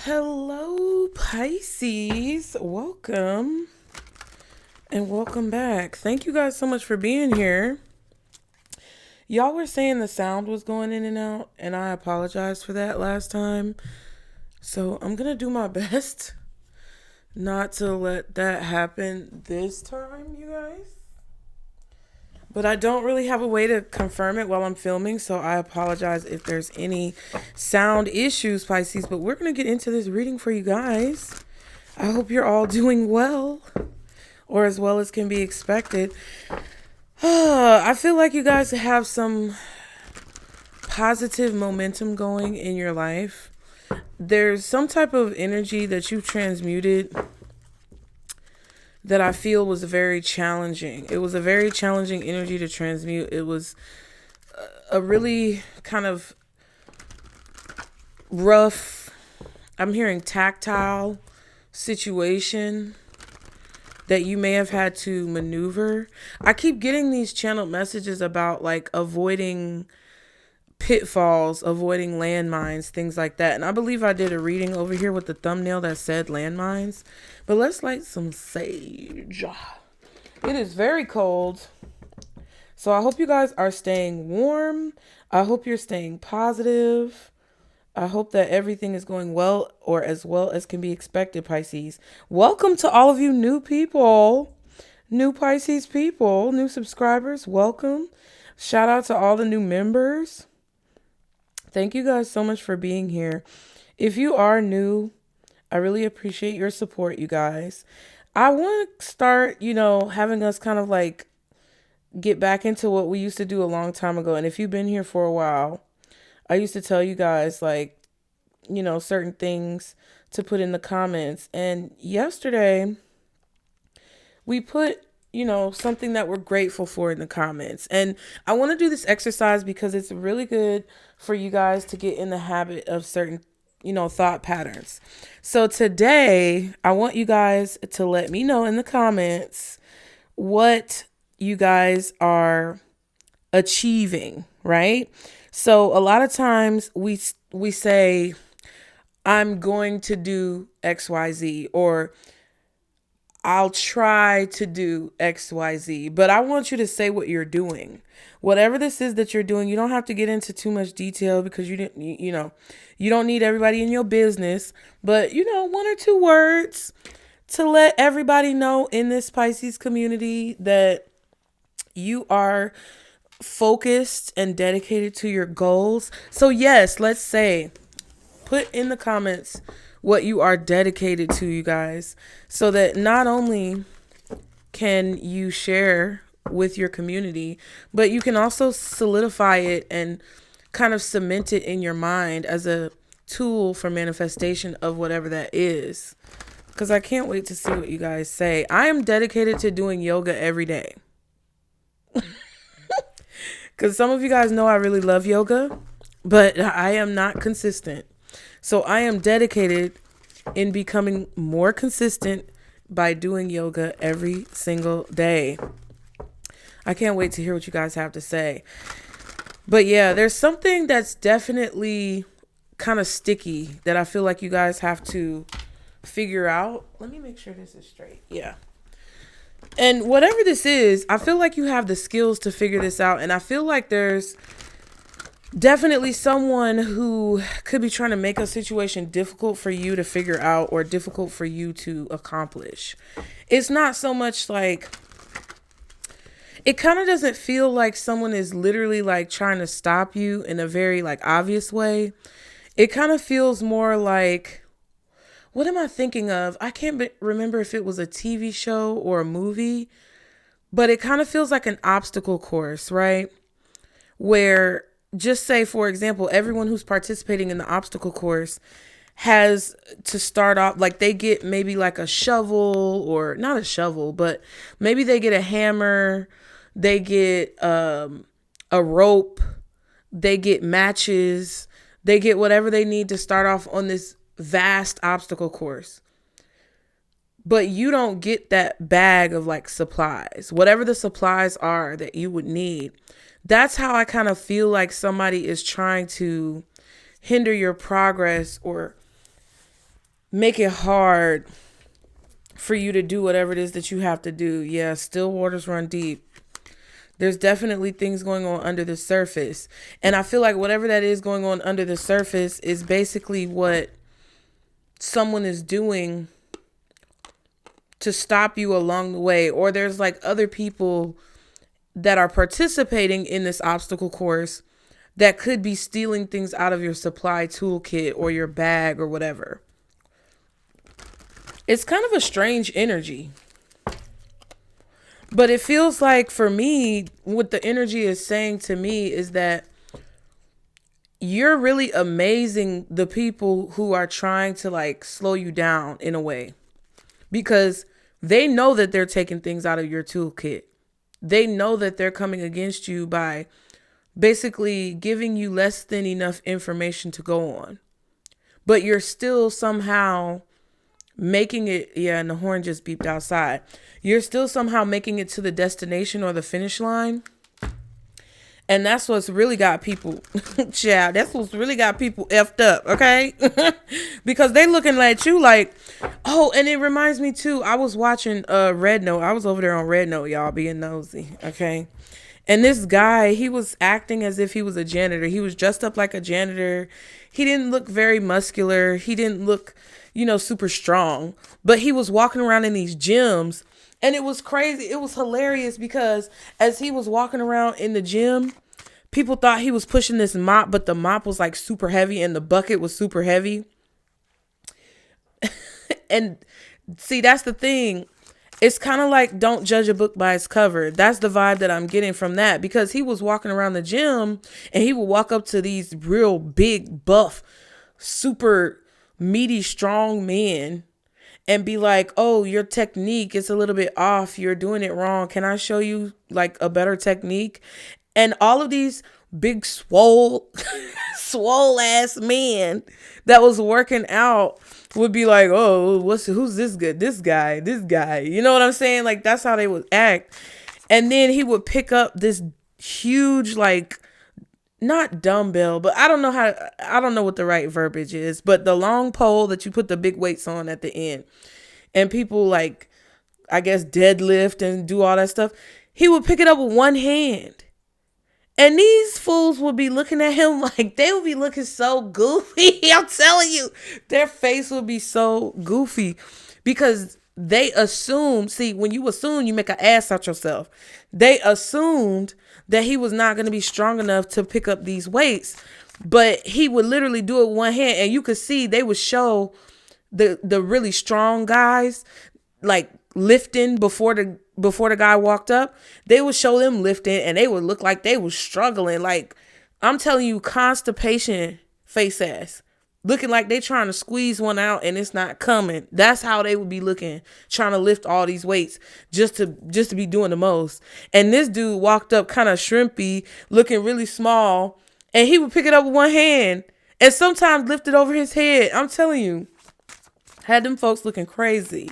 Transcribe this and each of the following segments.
Hello, Pisces. Welcome and welcome back. Thank you guys so much for being here. Y'all were saying the sound was going in and out, and I apologize for that last time. So I'm going to do my best not to let that happen this time, you guys. But I don't really have a way to confirm it while I'm filming, so I apologize if there's any sound issues, Pisces. But we're going to get into this reading for you guys. I hope you're all doing well, or as well as can be expected. I feel like you guys have some positive momentum going in your life. There's some type of energy that you transmuted that I feel was very challenging. It was a very challenging energy to transmute. It was a really kind of rough, I'm hearing tactile situation that you may have had to maneuver. I keep getting these channeled messages about like avoiding pitfalls, avoiding landmines, things like that. And I believe I did a reading over here with the thumbnail that said landmines. But let's light some sage. It is very cold. So I hope you guys are staying warm. I hope you're staying positive. I hope that everything is going well, or as well as can be expected, Pisces. Welcome to all of you new people, new Pisces people, new subscribers. Welcome. Shout out to all the new members. Thank you guys so much for being here. If you are new, I really appreciate your support, you guys. I want to start, having us kind of like get back into what we used to do a long time ago. And if you've been here for a while, I used to tell you guys like, certain things to put in the comments. And yesterday we put, something that we're grateful for in the comments. And I want to do this exercise because it's really good for you guys to get in the habit of certain, thought patterns. So today I want you guys to let me know in the comments what you guys are achieving, right? So a lot of times we say, I'm going to do XYZ, or I'll try to do XYZ, but I want you to say what you're doing. Whatever this is that you're doing, you don't have to get into too much detail because you don't need everybody in your business, but 1 or 2 words to let everybody know in this Pisces community that you are focused and dedicated to your goals. So yes, let's say, put in the comments what you are dedicated to, you guys, so that not only can you share with your community, but you can also solidify it and kind of cement it in your mind as a tool for manifestation of whatever that is. Because I can't wait to see what you guys say. I am dedicated to doing yoga every day. Because some of you guys know I really love yoga, but I am not consistent. So I am dedicated in becoming more consistent by doing yoga every single day. I can't wait to hear what you guys have to say. But yeah, there's something that's definitely kind of sticky that I feel like you guys have to figure out. Let me make sure this is straight. Yeah. And whatever this is, I feel like you have the skills to figure this out. And I feel like there's definitely someone who could be trying to make a situation difficult for you to figure out or difficult for you to accomplish. It's not so much like, it kind of doesn't feel like someone is literally like trying to stop you in a very like obvious way. It kind of feels more like, what am I thinking of? I can't remember if it was a TV show or a movie, but it kind of feels like an obstacle course, right? Where, just say, for example, everyone who's participating in the obstacle course has to start off, like they get maybe like a shovel, or not a shovel, but maybe they get a hammer, they get a rope, they get matches, they get whatever they need to start off on this vast obstacle course. But you don't get that bag of like supplies, whatever the supplies are that you would need. That's how I kind of feel like somebody is trying to hinder your progress or make it hard for you to do whatever it is that you have to do. Yeah, still waters run deep. There's definitely things going on under the surface. And I feel like whatever that is going on under the surface is basically what someone is doing to stop you along the way. Or there's like other people that are participating in this obstacle course that could be stealing things out of your supply toolkit or your bag or whatever. It's kind of a strange energy. But it feels like, for me, what the energy is saying to me is that you're really amazing the people who are trying to like slow you down in a way, because they know that they're taking things out of your toolkit. They know that they're coming against you by basically giving you less than enough information to go on. But you're still somehow making it, yeah, and the horn just beeped outside. You're still somehow making it to the destination or the finish line. And that's what's really got people, child, that's what's really got people effed up, okay? Because they looking at you like, oh, and it reminds me too, I was watching Red Note. I was over there on Red Note, y'all, being nosy, okay? And this guy, he was acting as if he was a janitor. He was dressed up like a janitor. He didn't look very muscular. He didn't look, super strong. But he was walking around in these gyms. And it was crazy. It was hilarious because as he was walking around in the gym, people thought he was pushing this mop. But the mop was like super heavy and the bucket was super heavy. And see, that's the thing. It's kind of like, don't judge a book by its cover. That's the vibe that I'm getting from that, because he was walking around the gym and he would walk up to these real big, buff, super meaty, strong men and be like, oh, your technique is a little bit off. You're doing it wrong. Can I show you like a better technique? And all of these big swole ass men that was working out would be like, oh, who's this good? This guy. You know what I'm saying? Like, that's how they would act. And then he would pick up this huge, like, not dumbbell, but I don't know what the right verbiage is, but the long pole that you put the big weights on at the end. And people like, I guess, deadlift and do all that stuff. He would pick it up with one hand. And these fools would be looking at him like, they would be looking so goofy. I'm telling you, their face would be so goofy because they assumed, see, when you assume, you make an ass out yourself. They assumed that he was not going to be strong enough to pick up these weights, but he would literally do it with one hand. And you could see they would show the really strong guys like lifting before the guy walked up. They would show them lifting and they would look like they was struggling. Like, I'm telling you, constipation face ass, looking like they trying to squeeze one out and it's not coming. That's how they would be looking, trying to lift all these weights just to be doing the most. And this dude walked up kind of shrimpy, looking really small, and he would pick it up with one hand and sometimes lift it over his head. I'm telling you, had them folks looking crazy.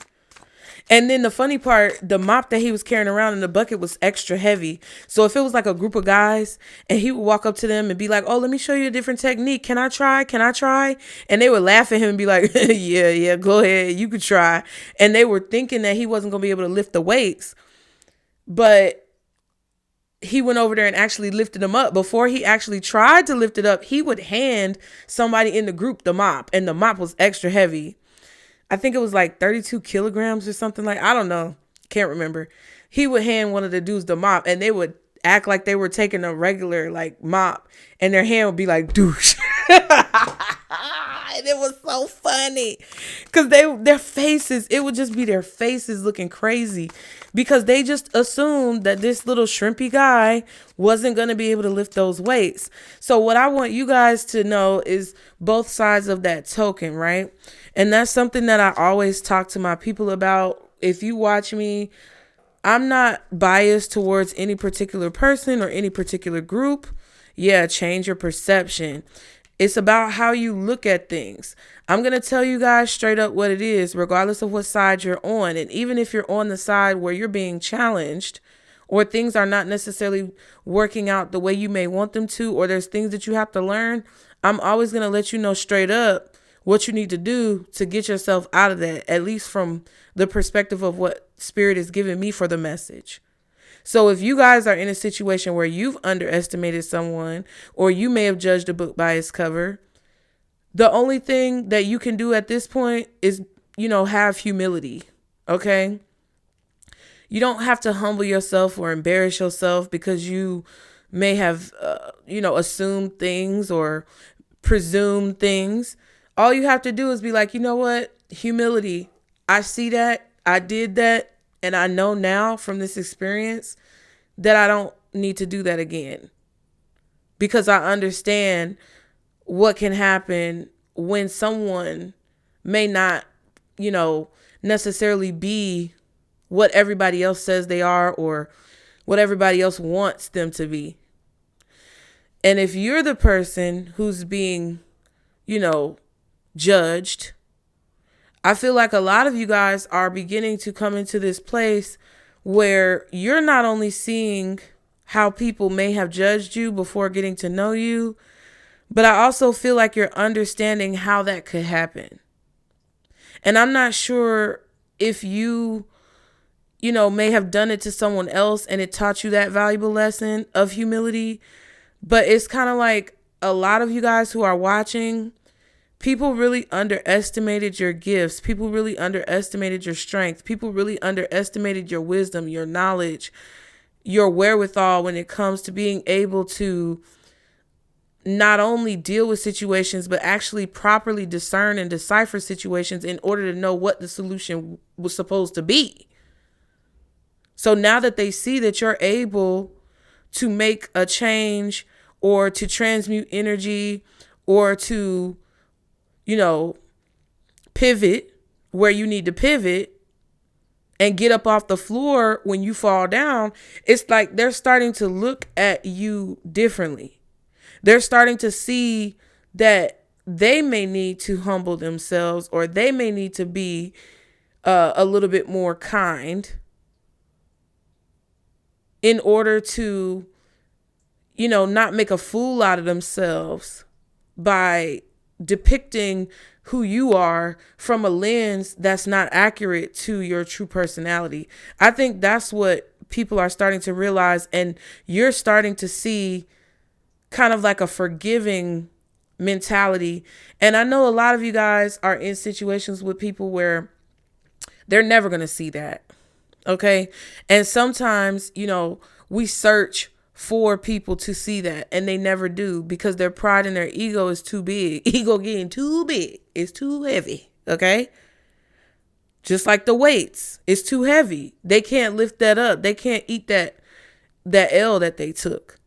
And then the funny part, the mop that he was carrying around in the bucket was extra heavy. So if it was like a group of guys and he would walk up to them and be like, oh, let me show you a different technique. Can I try? And they would laugh at him and be like, yeah, go ahead. You could try. And they were thinking that he wasn't going to be able to lift the weights. But he went over there and actually lifted them up. Before he actually tried to lift it up, he would hand somebody in the group the mop. And the mop was extra heavy. I think it was like 32 kilograms or something, like, I don't know. Can't remember. He would hand one of the dudes the mop and they would act like they were taking a regular like mop and their hand would be like douche. And it was so funny because their faces, it would just be their faces looking crazy because they just assumed that this little shrimpy guy wasn't going to be able to lift those weights. So what I want you guys to know is both sides of that token, right? And that's something that I always talk to my people about. If you watch me, I'm not biased towards any particular person or any particular group. Yeah, change your perception. It's about how you look at things. I'm going to tell you guys straight up what it is, regardless of what side you're on. And even if you're on the side where you're being challenged or things are not necessarily working out the way you may want them to, or there's things that you have to learn, I'm always going to let you know straight up what you need to do to get yourself out of that, at least from the perspective of what Spirit is giving me for the message. So if you guys are in a situation where you've underestimated someone, or you may have judged a book by its cover, the only thing that you can do at this point is, have humility. Okay? You don't have to humble yourself or embarrass yourself because you may have, assumed things or presumed things. All you have to do is be like, you know what? Humility. I see that. I did that. And I know now from this experience that I don't need to do that again. Because I understand what can happen when someone may not, necessarily be what everybody else says they are or what everybody else wants them to be. And if you're the person who's being, judged, I feel like a lot of you guys are beginning to come into this place where you're not only seeing how people may have judged you before getting to know you, but I also feel like you're understanding how that could happen. And I'm not sure if you, may have done it to someone else and it taught you that valuable lesson of humility. But it's kind of like a lot of you guys who are watching, people really underestimated your gifts. People really underestimated your strength. People really underestimated your wisdom, your knowledge, your wherewithal when it comes to being able to not only deal with situations, but actually properly discern and decipher situations in order to know what the solution was supposed to be. So now that they see that you're able to make a change or to transmute energy or to, pivot where you need to pivot and get up off the floor when you fall down, it's like they're starting to look at you differently. They're starting to see that they may need to humble themselves, or they may need to be a little bit more kind in order to, not make a fool out of themselves by depicting who you are from a lens that's not accurate to your true personality. I think that's what people are starting to realize, and you're starting to see kind of like a forgiving mentality. And I know a lot of you guys are in situations with people where they're never going to see that. Okay. And sometimes, we search for people to see that, and they never do because their pride and their ego is too big. Ego getting too big. It's too heavy. Okay. Just like the weights. It's too heavy. They can't lift that up. They can't eat that L that they took.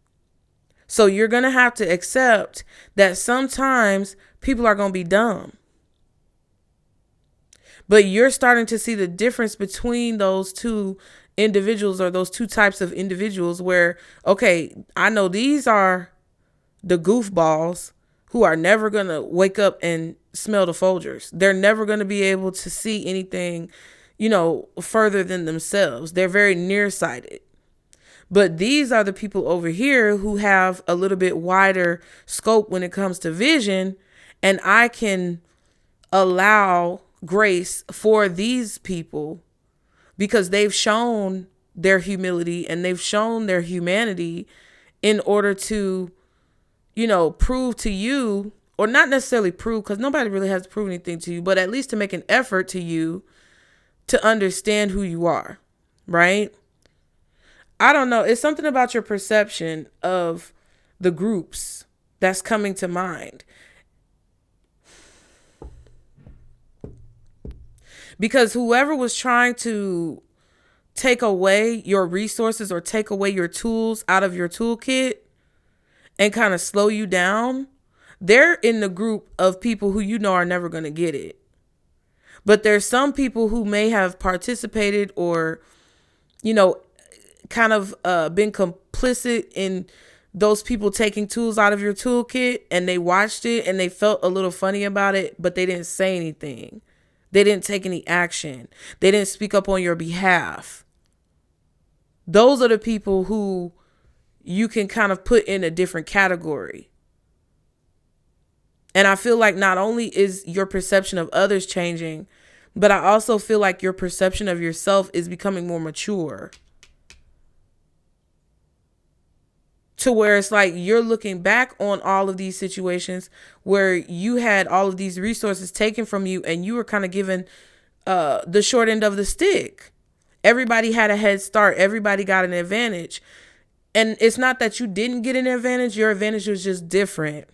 So you're going to have to accept that sometimes people are going to be dumb. But you're starting to see the difference between those two individuals, or those two types of individuals where, okay, I know these are the goofballs who are never going to wake up and smell the Folgers. They're never going to be able to see anything, further than themselves. They're very nearsighted. But these are the people over here who have a little bit wider scope when it comes to vision. And I can allow grace for these people because they've shown their humility and they've shown their humanity in order to, prove to you, or not necessarily prove, because nobody really has to prove anything to you, but at least to make an effort to you to understand who you are, right? I don't know. It's something about your perception of the groups that's coming to mind. Because whoever was trying to take away your resources or take away your tools out of your toolkit and kind of slow you down, they're in the group of people who are never going to get it. But there's some people who may have participated or, kind of been complicit in those people taking tools out of your toolkit, and they watched it and they felt a little funny about it, but they didn't say anything. They didn't take any action. They didn't speak up on your behalf. Those are the people who you can kind of put in a different category. And I feel like not only is your perception of others changing, but I also feel like your perception of yourself is becoming more mature. To where it's like you're looking back on all of these situations where you had all of these resources taken from you and you were kind of given the short end of the stick. Everybody had a head start. Everybody got an advantage. And it's not that you didn't get an advantage. Your advantage was just different.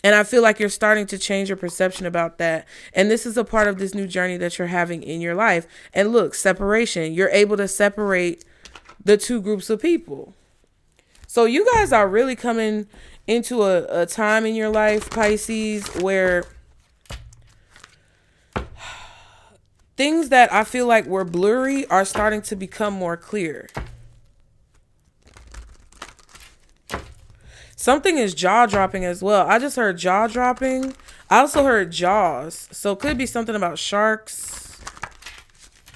And I feel like you're starting to change your perception about that. And this is a part of this new journey that you're having in your life. And look, separation. You're able to separate the two groups of people. So you guys are really coming into a time in your life, Pisces, where things that I feel like were blurry are starting to become more clear. Something is jaw dropping as well. I just heard jaw dropping. I also heard jaws. So it could be something about sharks.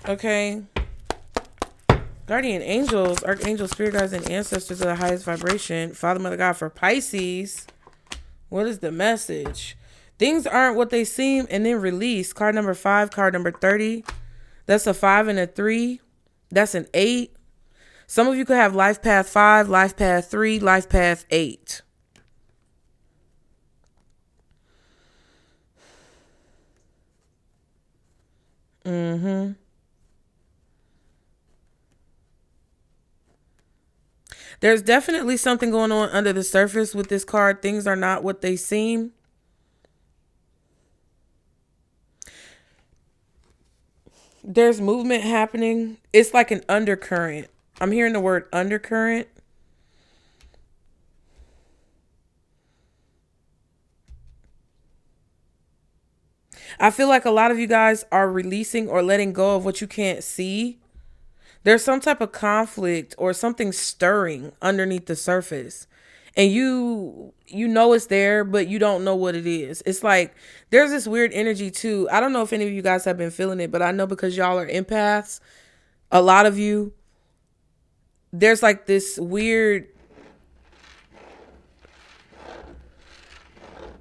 Okay. Guardian angels, archangels, spirit guides, and ancestors of the highest vibration. Father, Mother, God for Pisces. What is the message? Things aren't what they seem, and then release. Card number 5, card number 30. That's a 5 and a 3. That's an 8. Some of you could have life path 5, life path 3, life path 8. There's definitely something going on under the surface with this card. Things are not what they seem. There's movement happening. It's like an undercurrent. I'm hearing the word undercurrent. I feel like a lot of you guys are releasing or letting go of what you can't see. There's some type of conflict or something stirring underneath the surface. And you know it's there, but you don't know what it is. It's like there's this weird energy too. I don't know if any of you guys have been feeling it, but I know because y'all are empaths, a lot of you, there's like this weird,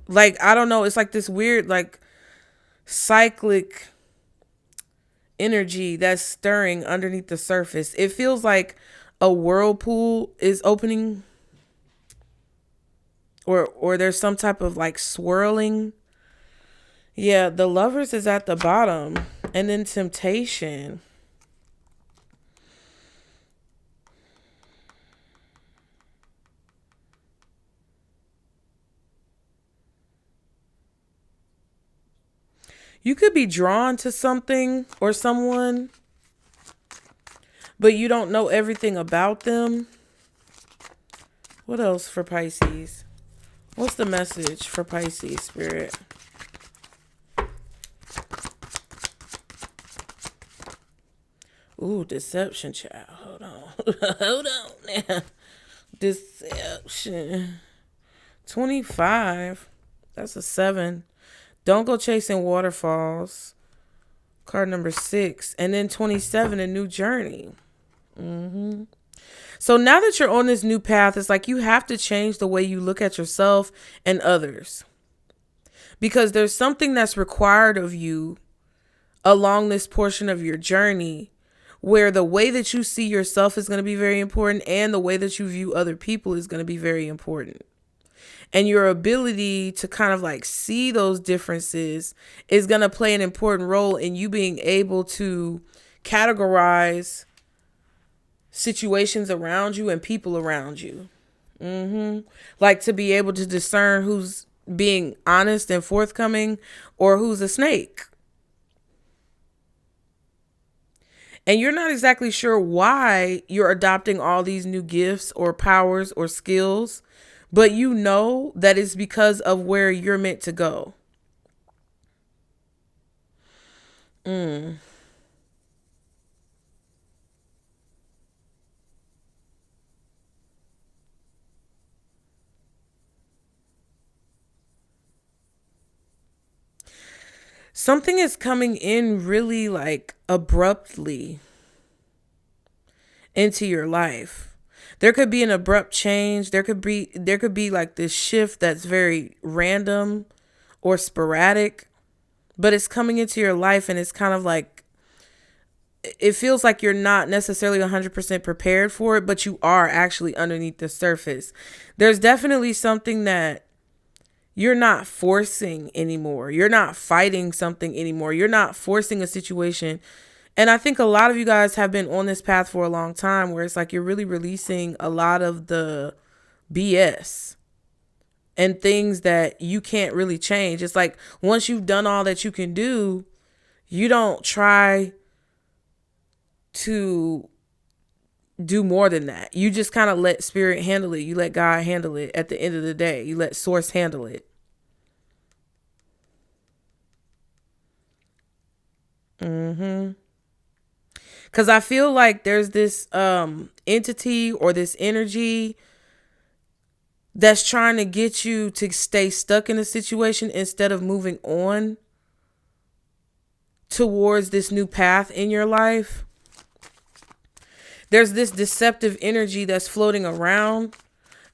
like, I don't know, it's like this weird, like, cyclic energy that's stirring underneath the surface. It feels like a whirlpool is opening, or there's some type of like swirling. Yeah, the Lovers is at the bottom, and then Temptation. You could be drawn to something or someone, but you don't know everything about them. What else for Pisces? What's the message for Pisces, Spirit? Ooh, deception, child. Hold on. Hold on now. Deception. 25. That's a 7. Don't go chasing waterfalls. Card number 6. And then 27, a new journey. So now that you're on this new path, it's like you have to change the way you look at yourself and others. Because there's something that's required of you along this portion of your journey where the way that you see yourself is going to be very important and the way that you view other people is going to be very important. And your ability to kind of like see those differences is going to play an important role in you being able to categorize situations around you and people around you. Like to be able to discern who's being honest and forthcoming or who's a snake. And you're not exactly sure why you're adopting all these new gifts or powers or skills, but you know that it's because of where you're meant to go. Something is coming in really like abruptly into your life. There could be an abrupt change. There could be like this shift that's very random or sporadic, but it's coming into your life and it's kind of like, it feels like you're not necessarily 100% prepared for it, but you are actually underneath the surface. There's definitely something that you're not forcing anymore. You're not fighting something anymore. You're not forcing a situation. And I think a lot of you guys have been on this path for a long time where it's like you're really releasing a lot of the BS and things that you can't really change. It's like once you've done all that you can do, you don't try to do more than that. You just kind of let spirit handle it. You let God handle it at the end of the day. You let source handle it. Because I feel like there's this entity or this energy that's trying to get you to stay stuck in a situation instead of moving on towards this new path in your life. There's this deceptive energy that's floating around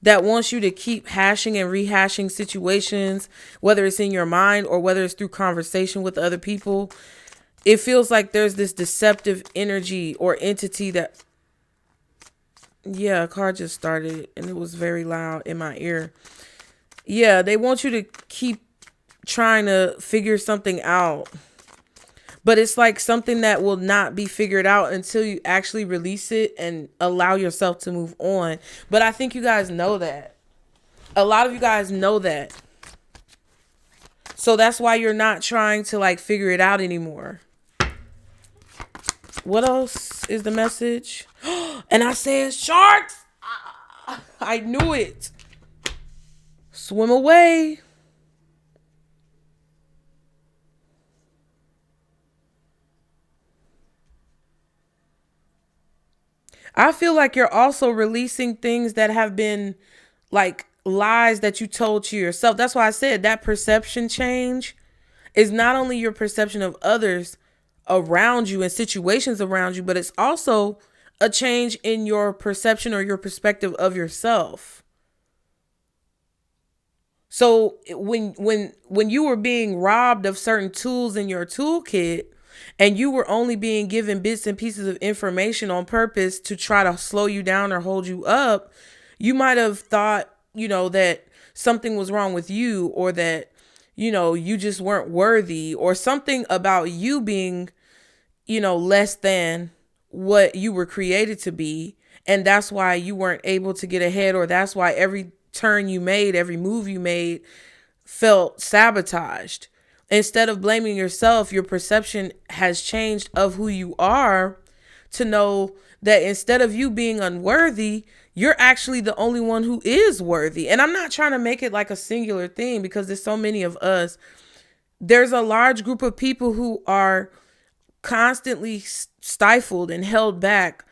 that wants you to keep hashing and rehashing situations, whether it's in your mind or whether it's through conversation with other people. It feels like there's this deceptive energy or entity that, yeah, a car just started and it was very loud in my ear. Yeah, they want you to keep trying to figure something out. But it's like something that will not be figured out until you actually release it and allow yourself to move on. But I think you guys know that. A lot of you guys know that. So that's why you're not trying to like figure it out anymore. What else is the message? And I said, sharks! I knew it. Swim away. I feel like you're also releasing things that have been like lies that you told to yourself. That's why I said that perception change is not only your perception of others around you and situations around you, but it's also a change in your perception or your perspective of yourself. So when you were being robbed of certain tools in your toolkit and you were only being given bits and pieces of information on purpose to try to slow you down or hold you up, you might have thought, that something was wrong with you or that, you just weren't worthy or something about you being, less than what you were created to be. And that's why you weren't able to get ahead, or that's why every turn you made, every move you made felt sabotaged. Instead of blaming yourself, your perception has changed of who you are to know that instead of you being unworthy, you're actually the only one who is worthy. And I'm not trying to make it like a singular thing because there's so many of us. There's a large group of people who are constantly stifled and held back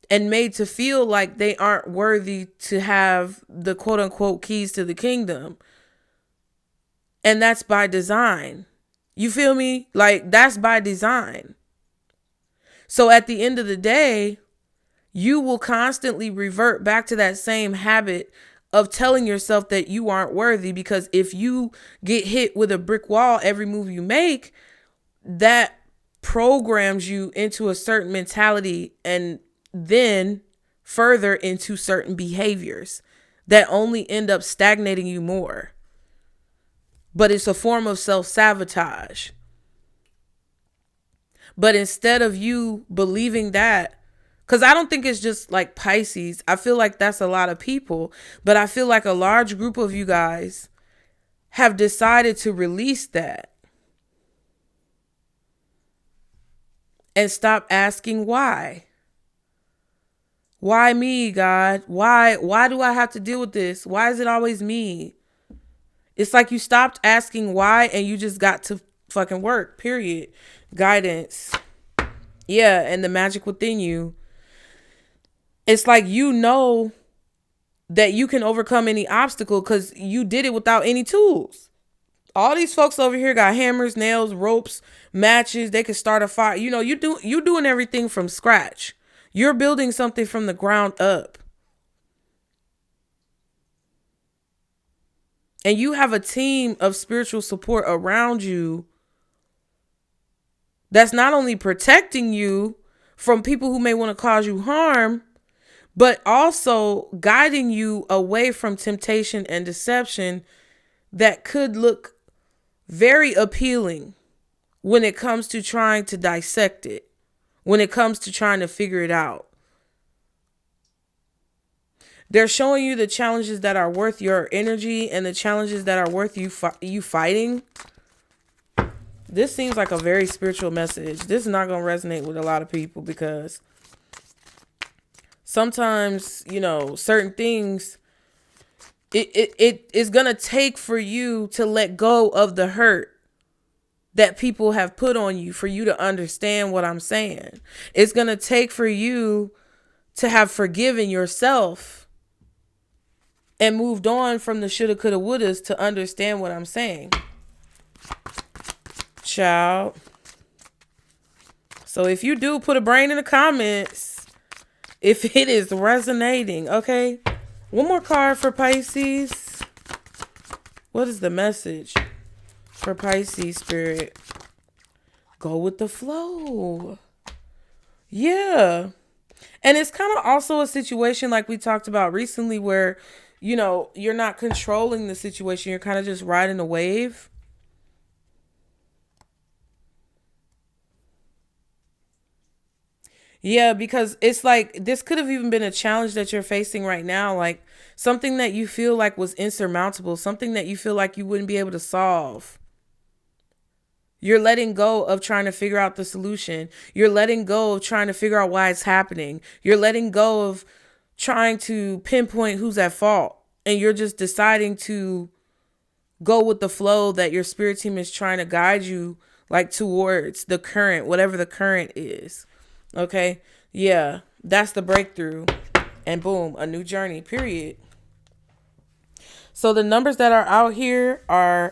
and made to feel like they aren't worthy to have the quote unquote keys to the kingdom. And that's by design. You feel me? Like that's by design. So at the end of the day, you will constantly revert back to that same habit of telling yourself that you aren't worthy, because if you get hit with a brick wall every move you make, that programs you into a certain mentality and then further into certain behaviors that only end up stagnating you more. But it's a form of self-sabotage. But instead of you believing that, because I don't think it's just like Pisces, I feel like that's a lot of people, but I feel like a large group of you guys have decided to release that and stop asking why. Why me, God? Why do I have to deal with this? Why is it always me? It's like you stopped asking why and you just got to fucking work, period. Guidance. Yeah, and the magic within you. It's like that you can overcome any obstacle because you did it without any tools. All these folks over here got hammers, nails, ropes, matches. They can start a fire. You're doing everything from scratch. You're building something from the ground up. And you have a team of spiritual support around you that's not only protecting you from people who may want to cause you harm, but also guiding you away from temptation and deception that could look very appealing when it comes to trying to dissect it, when it comes to trying to figure it out. They're showing you the challenges that are worth your energy and the challenges that are worth you fighting. This seems like a very spiritual message. This is not going to resonate with a lot of people because sometimes, certain things, it is going to take for you to let go of the hurt that people have put on you for you to understand what I'm saying. It's going to take for you to have forgiven yourself and moved on from the shoulda, coulda, wouldas to understand what I'm saying. Child. So if you do, put a brain in the comments if it is resonating, okay? One more card for Pisces. What is the message for Pisces spirit? Go with the flow. Yeah. And it's kind of also a situation like we talked about recently where, you're not controlling the situation. You're kind of just riding a wave. Yeah, because it's like this could have even been a challenge that you're facing right now. Like something that you feel like was insurmountable, something that you feel like you wouldn't be able to solve. You're letting go of trying to figure out the solution. You're letting go of trying to figure out why it's happening. You're letting go of trying to pinpoint who's at fault. And you're just deciding to go with the flow that your spirit team is trying to guide you like towards the current, whatever the current is. Okay? Yeah, that's the breakthrough. And boom, a new journey, period. So the numbers that are out here are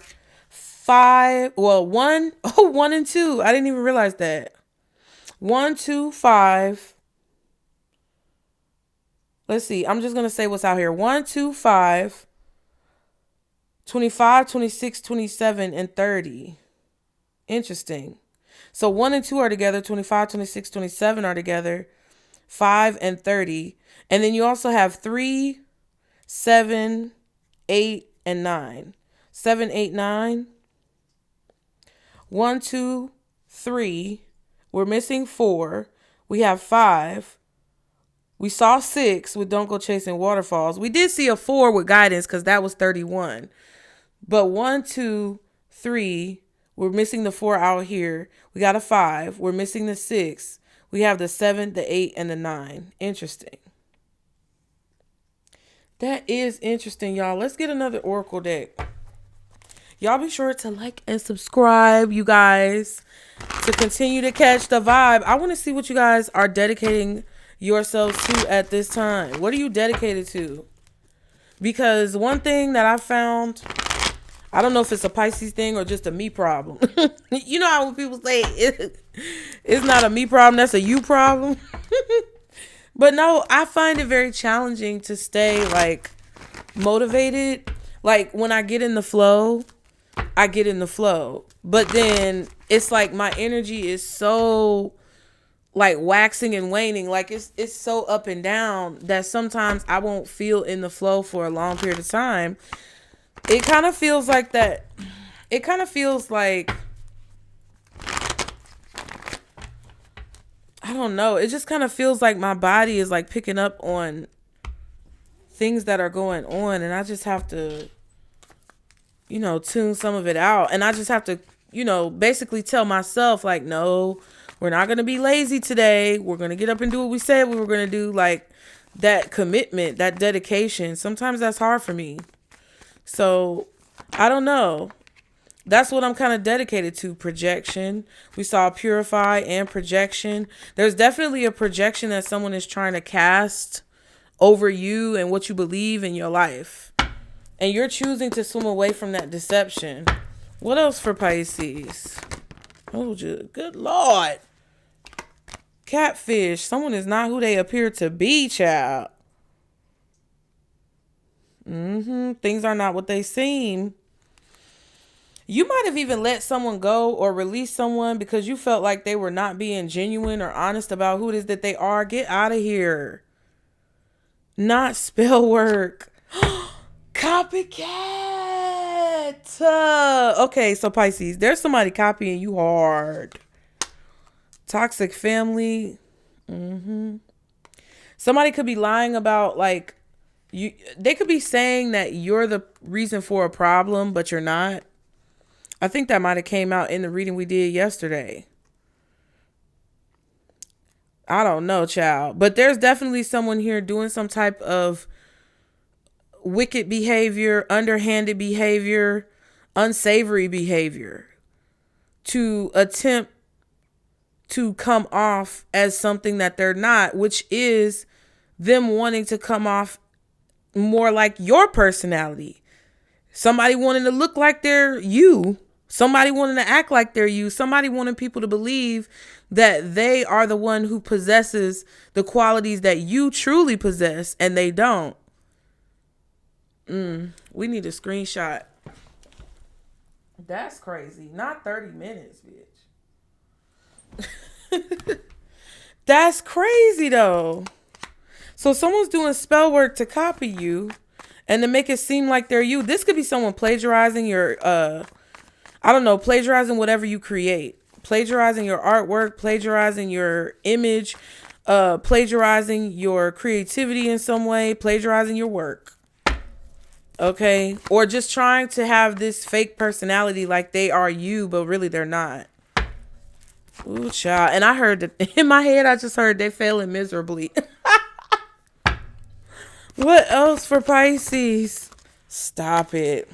1 and 2. I didn't even realize that. 1, 2, 5. Let's see. I'm just going to say what's out here. 1, 2, 5, 25, 26, 27, and 30. Interesting. So 1 and 2 are together. 25, 26, 27 are together. 5 and 30. And then you also have 3, 7, 8, and 9. 7, 8, 9. 1, 2, 3. We're missing 4. We have 5. We saw 6 with Don't Go Chasing Waterfalls. We did see a 4 with Guidance because that was 31. But 1, 2, 3. We're missing the 4 out here. We got a 5. We're missing the 6. We have the 7, the 8, and the 9. Interesting. That is interesting, y'all. Let's get another Oracle deck. Y'all be sure to like and subscribe, you guys, to continue to catch the vibe. I want to see what you guys are dedicating yourselves to at this time. What are you dedicated to? Because one thing that I found, I don't know if it's a Pisces thing or just a me problem. You know how when people say it's not a me problem, that's a you problem. But no, I find it very challenging to stay like motivated. Like when I get in the flow, I get in the flow. But then it's like my energy is so like waxing and waning. Like it's so up and down that sometimes I won't feel in the flow for a long period of time. It kind of feels like that. It kind of feels like, I don't know. It just kind of feels like my body is like picking up on things that are going on. And I just have to, tune some of it out. And I just have to, basically tell myself like, no, we're not going to be lazy today. We're going to get up and do what we said we were going to do. Like that commitment, that dedication. Sometimes that's hard for me. So I don't know. That's what I'm kind of dedicated to. Projection. We saw purify and projection. There's definitely a projection that someone is trying to cast over you and what you believe in your life. And you're choosing to swim away from that deception. What else for Pisces? Oh, good Lord. Catfish. Someone is not who they appear to be, child. Things are not what they seem. You might have even let someone go or release someone because you felt like they were not being genuine or honest about who it is that they are. Get out of here. Not spell work. Copycat. Okay, so Pisces, there's somebody copying you hard. Toxic family. Somebody could be lying about like you. They could be saying that you're the reason for a problem, but you're not. I think that might have came out in the reading we did yesterday. I don't know, child. But there's definitely someone here doing some type of wicked behavior, underhanded behavior, unsavory behavior to attempt to come off as something that they're not, which is them wanting to come off more like your personality. Somebody wanting to look like they're you. Somebody wanting to act like they're you. Somebody wanting people to believe that they are the one who possesses the qualities that you truly possess and they don't. We need a screenshot. That's crazy. Not 30 minutes, bitch. That's crazy though. So someone's doing spell work to copy you and to make it seem like they're you. This could be someone plagiarizing your, plagiarizing whatever you create. Plagiarizing your artwork, plagiarizing your image, plagiarizing your creativity in some way, plagiarizing your work. Okay? Or just trying to have this fake personality like they are you, but really they're not. Ooh, child. And I heard that in my head, I just heard they failing miserably. What else for Pisces? Stop it.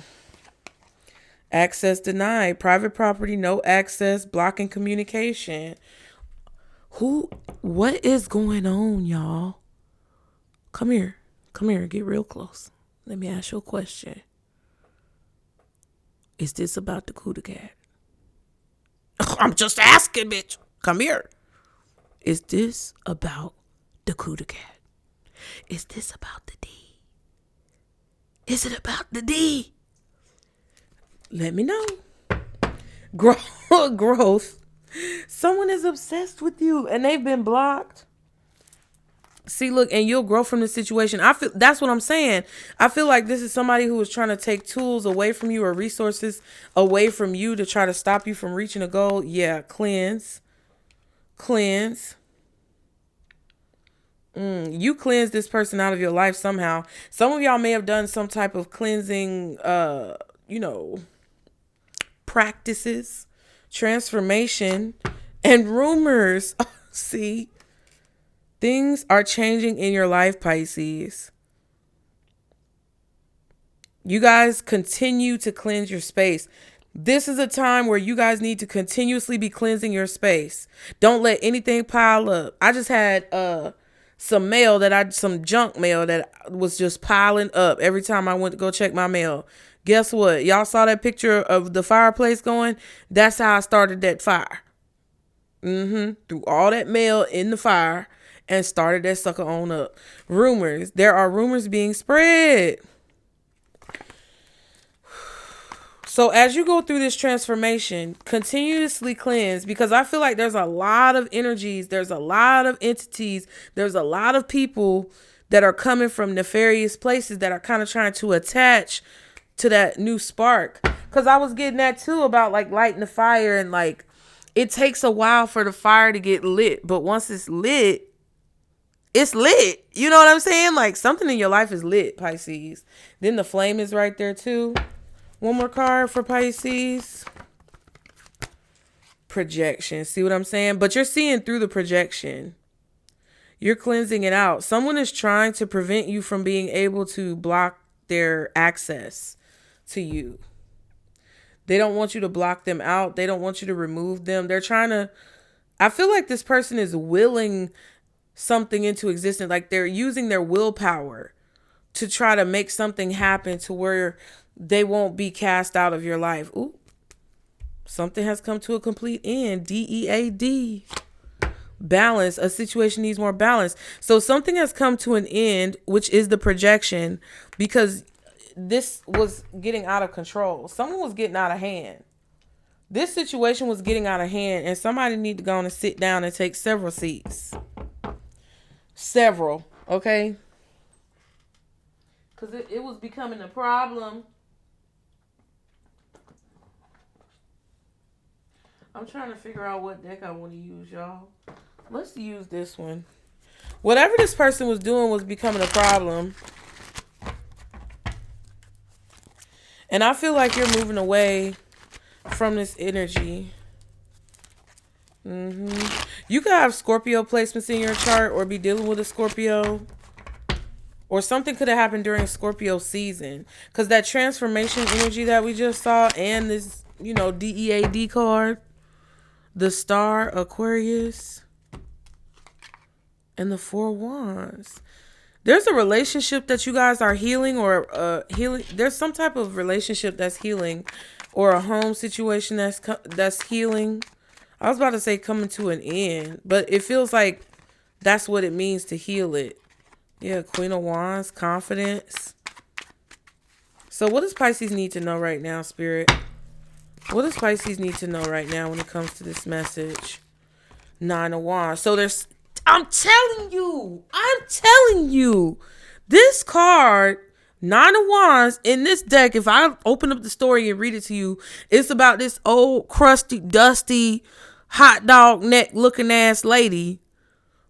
Access denied. Private property, no access, blocking communication. What is going on, y'all? Come here. Get real close. Let me ask you a question. Is this about the coup de cat? I'm just asking, bitch. Come here. Is this about the coup de cat? Is this about the D? Is it about the D? Let me know. Growth. Someone is obsessed with you and they've been blocked. See, look, and you'll grow from the situation. That's what I'm saying. I feel like this is somebody who is trying to take tools away from you or resources away from you to try to stop you from reaching a goal. Yeah, cleanse. You cleanse this person out of your life somehow. Some of y'all may have done some type of cleansing, practices, transformation, and rumors. See? Things are changing in your life, Pisces. You guys continue to cleanse your space. This is a time where you guys need to continuously be cleansing your space. Don't let anything pile up. I just had some junk mail that was just piling up every time I went to go check my mail. Guess what? Y'all saw that picture of the fireplace going? That's how I started that fire. Threw all that mail in the fire and started that sucker on up. Rumors. There are rumors being spread. So as you go through this transformation, continuously cleanse, because I feel like there's a lot of energies, there's a lot of entities, there's a lot of people that are coming from nefarious places that are kind of trying to attach to that new spark. Because I was getting that too about like lighting the fire and like it takes a while for the fire to get lit. But once it's lit, it's lit. You know what I'm saying? Like something in your life is lit, Pisces. Then the flame is right there too. One more card for Pisces. Projection. See what I'm saying? But you're seeing through the projection. You're cleansing it out. Someone is trying to prevent you from being able to block their access to you. They don't want you to block them out. They don't want you to remove them. They're trying to... I feel like this person is willing something into existence. Like they're using their willpower to try to make something happen to where they won't be cast out of your life. Ooh. Something has come to a complete end. DEAD. Balance. A situation needs more balance. So something has come to an end, which is the projection, because this was getting out of control. Someone was getting out of hand. This situation was getting out of hand, and somebody need to go on and sit down and take several seats. Several, okay? Because it was becoming a problem. I'm trying to figure out what deck I want to use, y'all. Let's use this one. Whatever this person was doing was becoming a problem. And I feel like you're moving away from this energy. You could have Scorpio placements in your chart or be dealing with a Scorpio. Or something could have happened during Scorpio season. Because that transformation energy that we just saw and this, DEAD card, the Star, Aquarius, and the Four Wands. There's a relationship that you guys are healing or healing. There's some type of relationship that's healing or a home situation that's healing. I was about to say coming to an end, but it feels like that's what it means to heal it. Yeah, Queen of Wands, confidence. So what does Pisces need to know right now, Spirit? What does Pisces need to know right now when it comes to this message? Nine of Wands. So I'm telling you, this card, Nine of Wands, in this deck, if I open up the story and read it to you, it's about this old, crusty, dusty, hot dog neck looking ass lady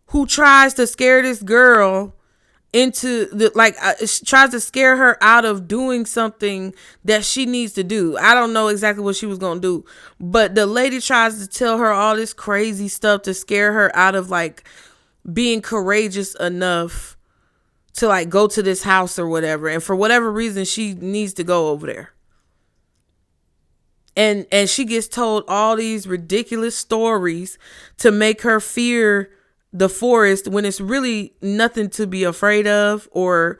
who tries to scare this girl into tries to scare her out of doing something that she needs to do. I don't know exactly what she was going to do, but the lady tries to tell her all this crazy stuff to scare her out of being courageous enough to go to this house or whatever. And for whatever reason, she needs to go over there. And she gets told all these ridiculous stories to make her fear the forest when it's really nothing to be afraid of. Or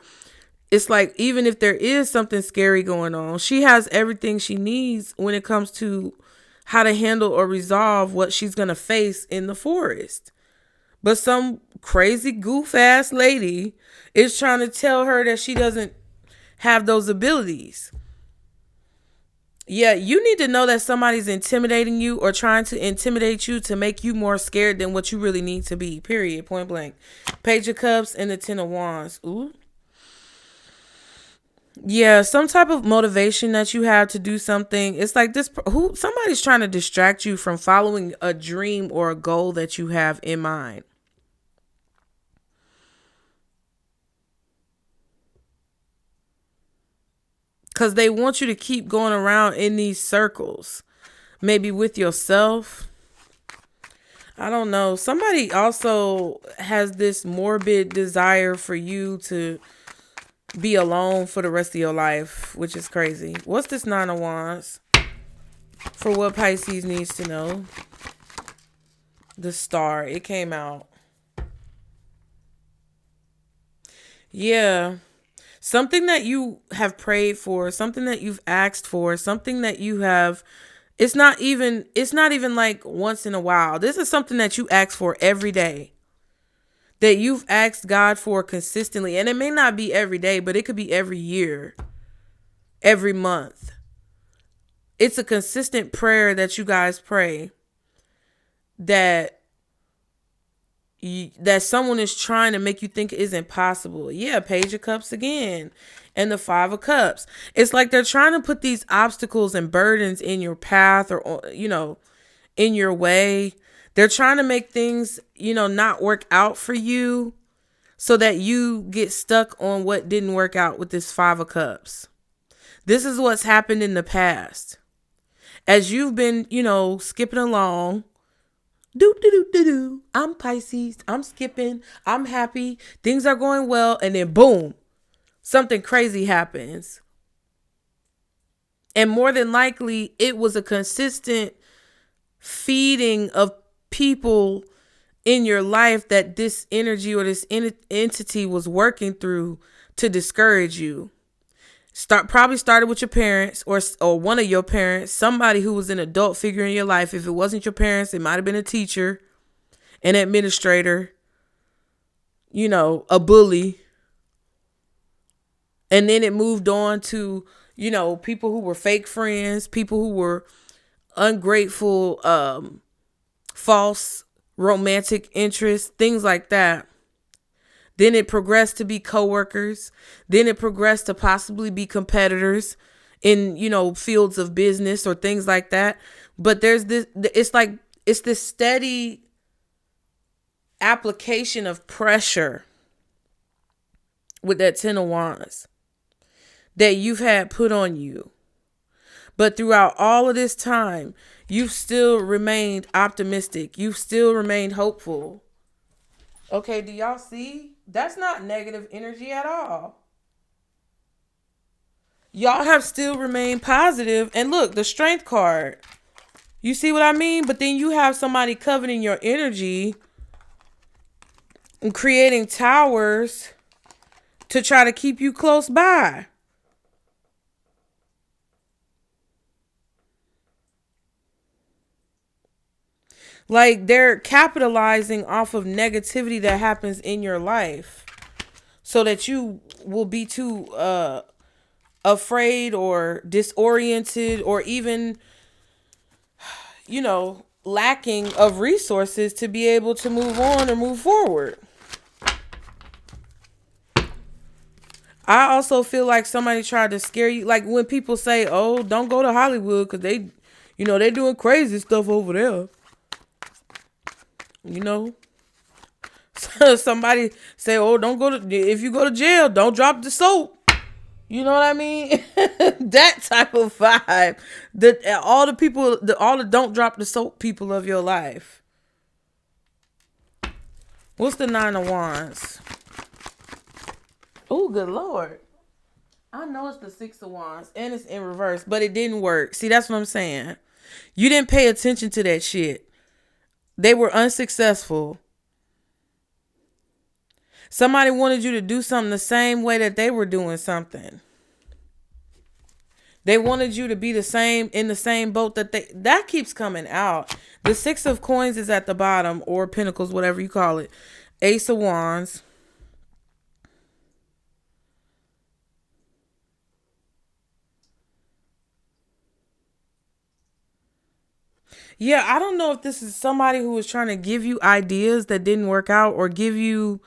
it's even if there is something scary going on, she has everything she needs when it comes to how to handle or resolve what she's going to face in the forest. But some crazy goof ass lady is trying to tell her that she doesn't have those abilities. Yeah, you need to know that somebody's intimidating you or trying to intimidate you to make you more scared than what you really need to be. Period. Point blank. Page of Cups and the Ten of Wands. Ooh. Yeah, some type of motivation that you have to do something. It's somebody's trying to distract you from following a dream or a goal that you have in mind. Because they want you to keep going around in these circles. Maybe with yourself. I don't know. Somebody also has this morbid desire for you to be alone for the rest of your life, which is crazy. What's this Nine of Wands? For what Pisces needs to know. The Star. It came out. Yeah. Something that you have prayed for, something that you've asked for, something that you have, it's not even once in a while. This is something that you ask for every day. That you've asked God for consistently. And it may not be every day, but it could be every year, every month. It's a consistent prayer that you guys pray that someone is trying to make you think is impossible. Yeah, Page of Cups again. And the Five of Cups. It's like they're trying to put these obstacles and burdens in your path or, in your way. They're trying to make things, not work out for you so that you get stuck on what didn't work out with this Five of Cups. This is what's happened in the past. As you've been, skipping along, I'm Pisces. I'm skipping. I'm happy. Things are going well. And then boom, something crazy happens. And more than likely, it was a consistent feeding of people in your life that this energy or this entity was working through to discourage you. Probably started with your parents or one of your parents, somebody who was an adult figure in your life. If it wasn't your parents, it might have been a teacher, an administrator, a bully. And then it moved on to, people who were fake friends, people who were ungrateful, false romantic interests, things like that. Then it progressed to be coworkers. Then it progressed to possibly be competitors in, fields of business or things like that. But it's this steady application of pressure with that 10 of Wands that you've had put on you. But throughout all of this time, you've still remained optimistic. You've still remained hopeful. Okay, do y'all see? That's not negative energy at all. Y'all have still remained positive. And look, the strength card. You see what I mean? But then you have somebody coveting your energy and creating towers to try to keep you close by. Like, they're capitalizing off of negativity that happens in your life so that you will be too afraid or disoriented or even, lacking of resources to be able to move on or move forward. I also feel like somebody tried to scare you. Like when people say, oh, don't go to Hollywood because they're doing crazy stuff over there. Somebody say, oh, if you go to jail, don't drop the soap. You know what I mean? That type of vibe. All the don't drop the soap people of your life. What's the 9 of Wands? Oh, good Lord. I know it's the 6 of Wands and it's in reverse, but it didn't work. See, that's what I'm saying. You didn't pay attention to that shit. They were unsuccessful. Somebody wanted you to do something the same way that they were doing something. They wanted you to be in the same boat that keeps coming out. The 6 of Coins is at the bottom, or Pentacles, whatever you call it. Ace of Wands. Yeah, I don't know if this is somebody who was trying to give you ideas that didn't work out or give you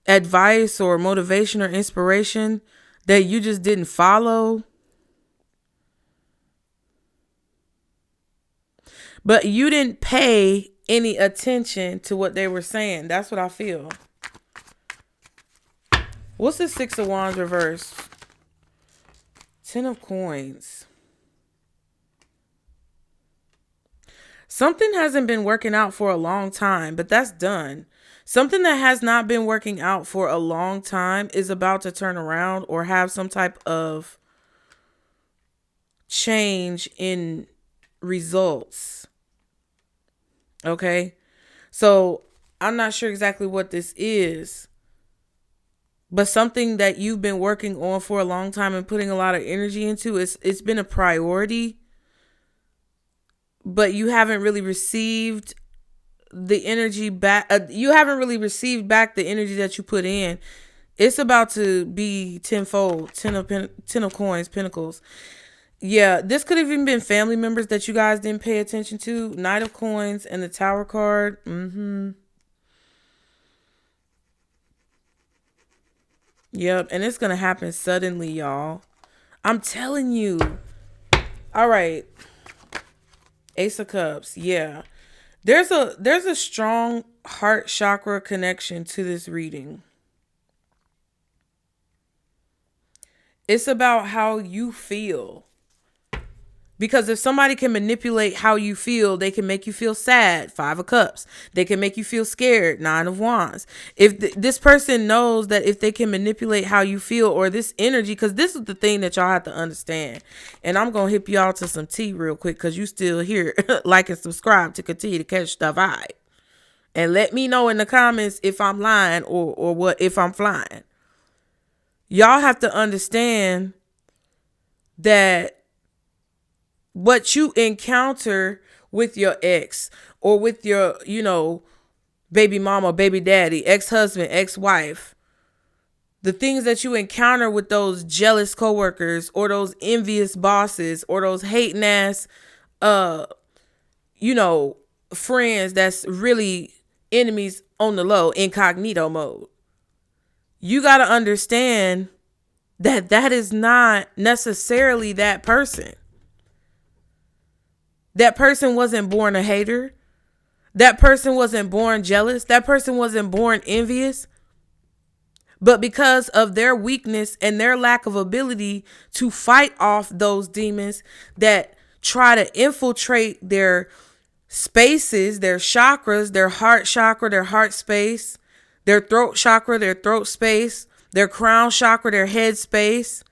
advice or motivation or inspiration that you just didn't follow. But you didn't pay any attention to what they were saying. That's what I feel. What's the 6 of Wands reverse? 10 of Coins. Something hasn't been working out for a long time, but that's done. Something that has not been working out for a long time is about to turn around or have some type of change in results. Okay? So I'm not sure exactly what this is, but something that you've been working on for a long time and putting a lot of energy into, it's been a priority, but you haven't really received the energy back. You haven't really received back the energy that you put in. It's about to be tenfold. 10 of Coins, Pentacles. Yeah, this could have even been family members that you guys didn't pay attention to. Knight of Coins and the Tower card. Yep, and it's going to happen suddenly, y'all. I'm telling you. All right. Ace of Cups. Yeah. There's a strong heart chakra connection to this reading. It's about how you feel. Because if somebody can manipulate how you feel, they can make you feel sad, 5 of Cups. They can make you feel scared, 9 of Wands. If this person knows that if they can manipulate how you feel or this energy, because this is the thing that y'all have to understand. And I'm going to hip y'all to some tea real quick because you still here. Like and subscribe to continue to catch the vibe. And let me know in the comments if I'm lying or what if I'm flying. Y'all have to understand that what you encounter with your ex or with your, baby mama, baby daddy, ex-husband, ex-wife, the things that you encounter with those jealous coworkers or those envious bosses or those hating ass, friends that's really enemies on the low, incognito mode. You got to understand that that is not necessarily that person. That person wasn't born a hater. That person wasn't born jealous. That person wasn't born envious. But because of their weakness and their lack of ability to fight off those demons that try to infiltrate their spaces, their chakras, their heart chakra, their heart space, their throat chakra, their throat space, their crown chakra, their head space,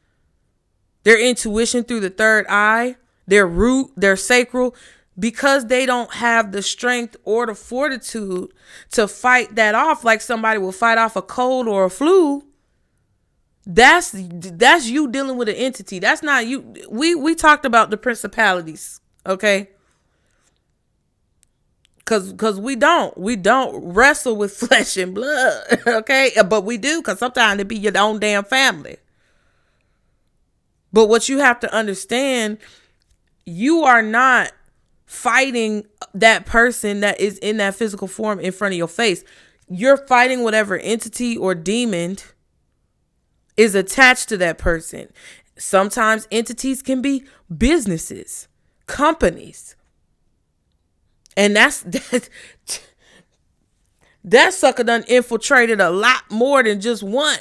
their intuition through the third eye, their root, their sacral, because they don't have the strength or the fortitude to fight that off like somebody will fight off a cold or a flu. That's you dealing with an entity. That's not you. We talked about the principalities, okay? Cause we don't wrestle with flesh and blood, okay? But we do, cause sometimes it be your own damn family. But what you have to understand, you are not fighting that person that is in that physical form in front of your face. You're fighting whatever entity or demon is attached to that person. Sometimes entities can be businesses, companies. And that sucker done infiltrated a lot more than just one.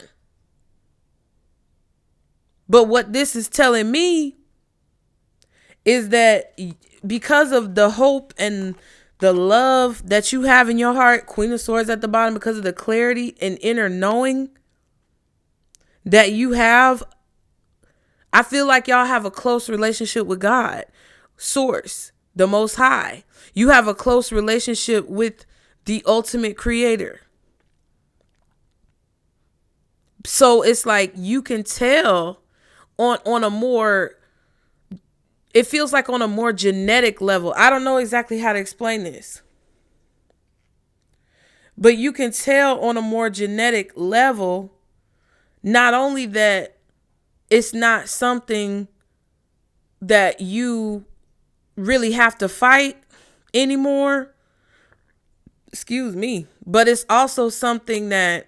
But what this is telling me is that because of the hope and the love that you have in your heart, Queen of Swords at the bottom, because of the clarity and inner knowing that you have, I feel like y'all have a close relationship with God, Source, the Most High. You have a close relationship with the ultimate creator. So it's like you can tell on a more, it feels like on a more genetic level. I don't know exactly how to explain this. But you can tell on a more genetic level, not only that it's not something that you really have to fight anymore, but it's also something that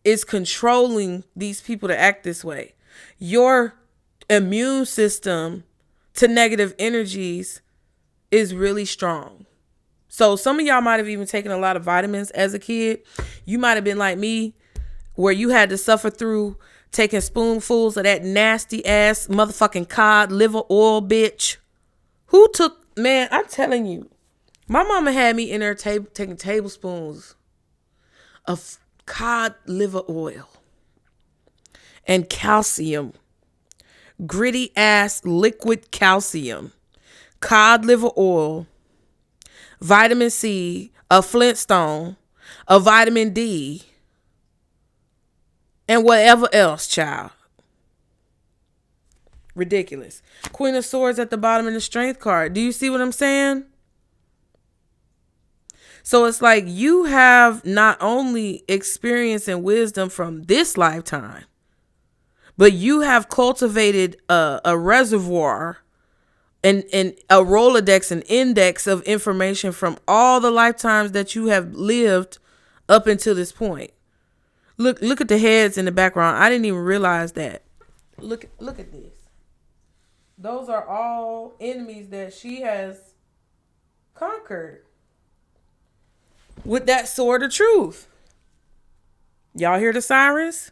is controlling these people to act this way. Your immune system to negative energies is really strong. So some of y'all might have even taken a lot of vitamins as a kid. You might have been like me, where you had to suffer through taking spoonfuls of that nasty ass motherfucking cod liver oil, bitch. Man, I'm telling you, my mama had me in there taking tablespoons of cod liver oil and calcium, gritty ass liquid calcium, cod liver oil, vitamin C, a Flintstone, a vitamin D, and whatever else, child. Ridiculous. Queen of Swords at the bottom in the Strength card. Do you see what I'm saying? So it's like you have not only experience and wisdom from this lifetime, but you have cultivated a reservoir and a Rolodex, an index of information from all the lifetimes that you have lived up until this point. Look at the heads in the background. I didn't even realize that. Look at this. Those are all enemies that she has conquered with that sword of truth. Y'all hear the sirens?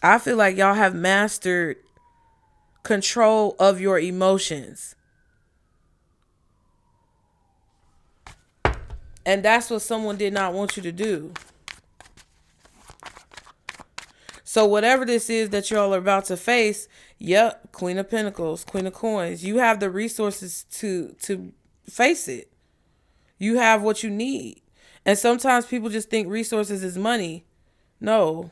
I feel like y'all have mastered control of your emotions. And that's what someone did not want you to do. So whatever this is that y'all are about to face, yep, Queen of Pentacles, Queen of Coins, you have the resources to face it. You have what you need. And sometimes people just think resources is money. No,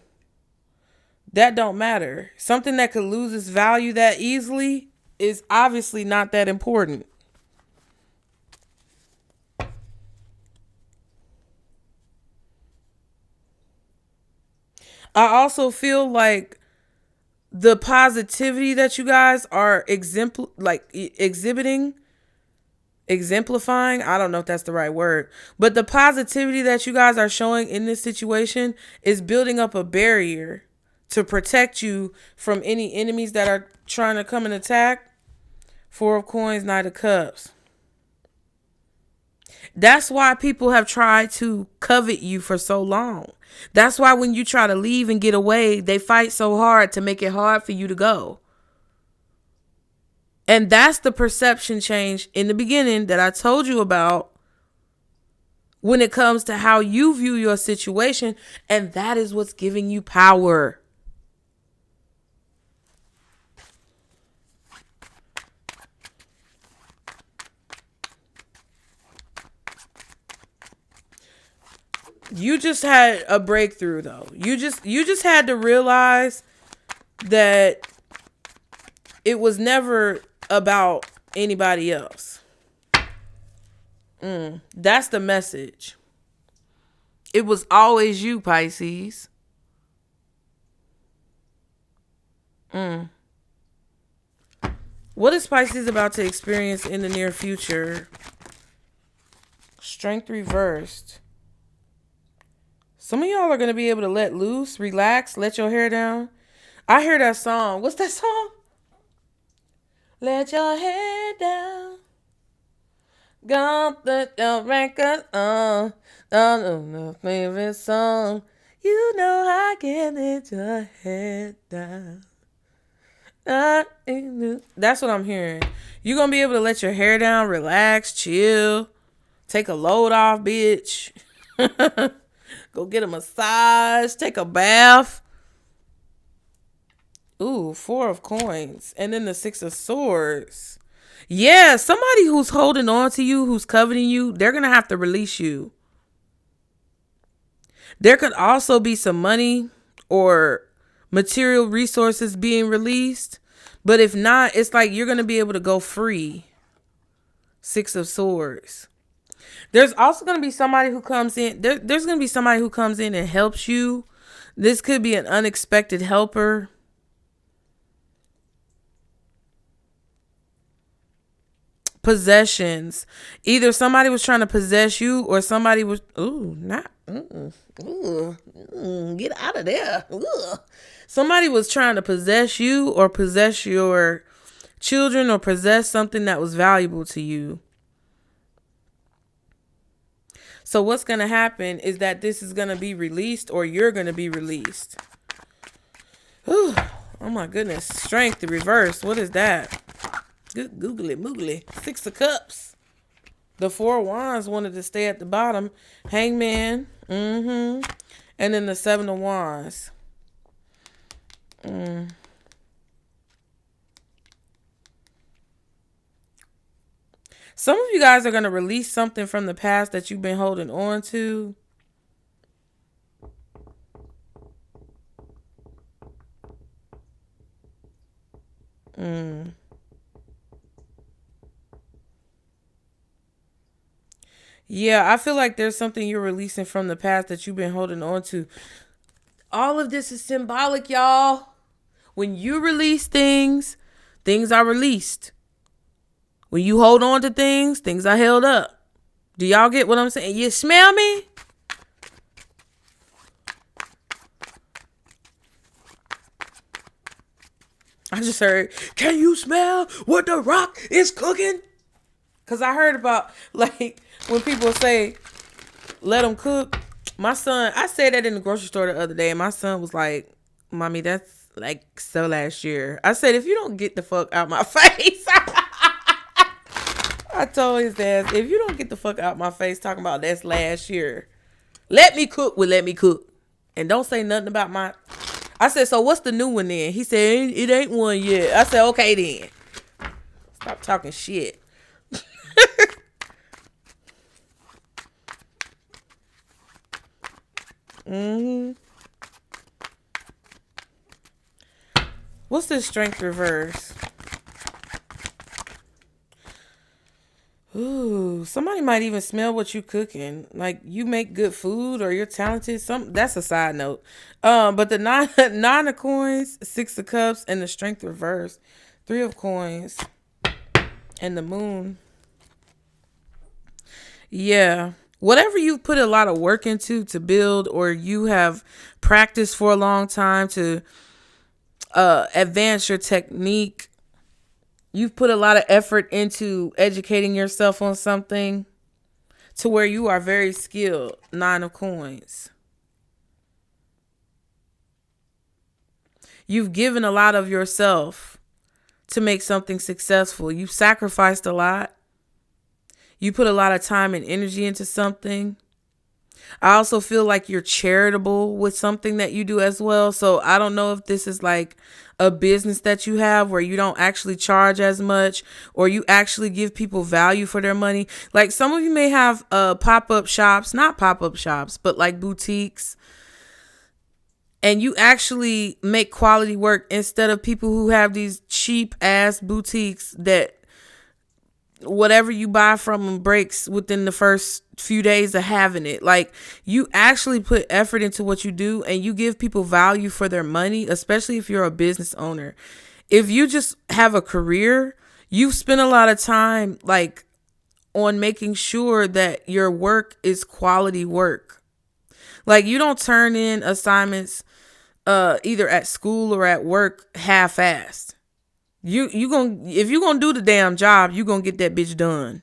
that don't matter. Something that could lose its value that easily is obviously not that important. I also feel like the positivity that you guys are exemplifying, I don't know if that's the right word, but the positivity that you guys are showing in this situation is building up a barrier to protect you from any enemies that are trying to come and attack. Four of Coins, Knight of Cups. That's why people have tried to covet you for so long. That's why when you try to leave and get away, they fight so hard to make it hard for you to go. And that's the perception change in the beginning that I told you about when it comes to how you view your situation. And that is what's giving you power. You just had a breakthrough though. You just had to realize that it was never about anybody else. That's the message. It was always you, Pisces. What is Pisces about to experience in the near future? Strength reversed. Some of y'all are going to be able to let loose, relax, let your hair down. I hear that song. What's that song? Let your hair down. Got the record on. The favorite song. You know I can let your head down. That's what I'm hearing. You're going to be able to let your hair down, relax, chill. Take a load off, bitch. Go get a massage. Take a bath. Ooh, Four of Coins. And then the Six of Swords. Yeah, somebody who's holding on to you, who's coveting you, they're going to have to release you. There could also be some money or material resources being released. But if not, it's like you're going to be able to go free. Six of Swords. There's also going to be somebody who comes in. There's going to be somebody who comes in and helps you. This could be an unexpected helper. Possessions. Either somebody was trying to possess you or somebody was... get out of there. Somebody was trying to possess you or possess your children or possess something that was valuable to you. So what's going to happen is that this is going to be released or you're going to be released. Whew. Oh my goodness. Strength, the reverse. What is that? Good googly moogly. Six of Cups. The Four of Wands wanted to stay at the bottom. Hangman. And then the Seven of Wands. Some of you guys are going to release something from the past that you've been holding on to. Yeah, I feel like there's something you're releasing from the past that you've been holding on to. All of this is symbolic, y'all. When you release things, things are released. When you hold on to things, things are held up. Do y'all get what I'm saying? You smell me? I just heard, can you smell what the rock is cooking? Because I heard about, like, when people say, let them cook. My son, I said that in the grocery store the other day, and my son was like, Mommy, that's like so last year. I said, if you don't get the fuck out my face. I told his ass, if you don't get the fuck out my face talking about that's last year, let me cook. And don't say nothing about my... I said, so what's the new one then? He said, it ain't one yet. I said, okay then. Stop talking shit. What's this Strength reverse? Ooh, somebody might even smell what you cooking. Like you make good food or you're talented. That's a side note. But the nine of coins, 6 of cups, and the strength reverse, 3 of coins, and the moon. Yeah. Whatever you put a lot of work into to build, or you have practiced for a long time to advance your technique, you've put a lot of effort into educating yourself on something to where you are very skilled. 9 of coins. You've given a lot of yourself to make something successful. You've sacrificed a lot. You put a lot of time and energy into something. I also feel like you're charitable with something that you do as well. So I don't know if this is like a business that you have where you don't actually charge as much, or you actually give people value for their money. Like some of you may have pop-up shops, not pop-up shops, but like boutiques. And you actually make quality work instead of people who have these cheap ass boutiques that whatever you buy from them breaks within the first few days of having it. Like you actually put effort into what you do, and you give people value for their money, especially if you're a business owner. If you just have a career, you spend a lot of time like on making sure that your work is quality work. Like you don't turn in assignments either at school or at work half-assed. You gonna, if you gonna do the damn job, you gonna get that bitch done.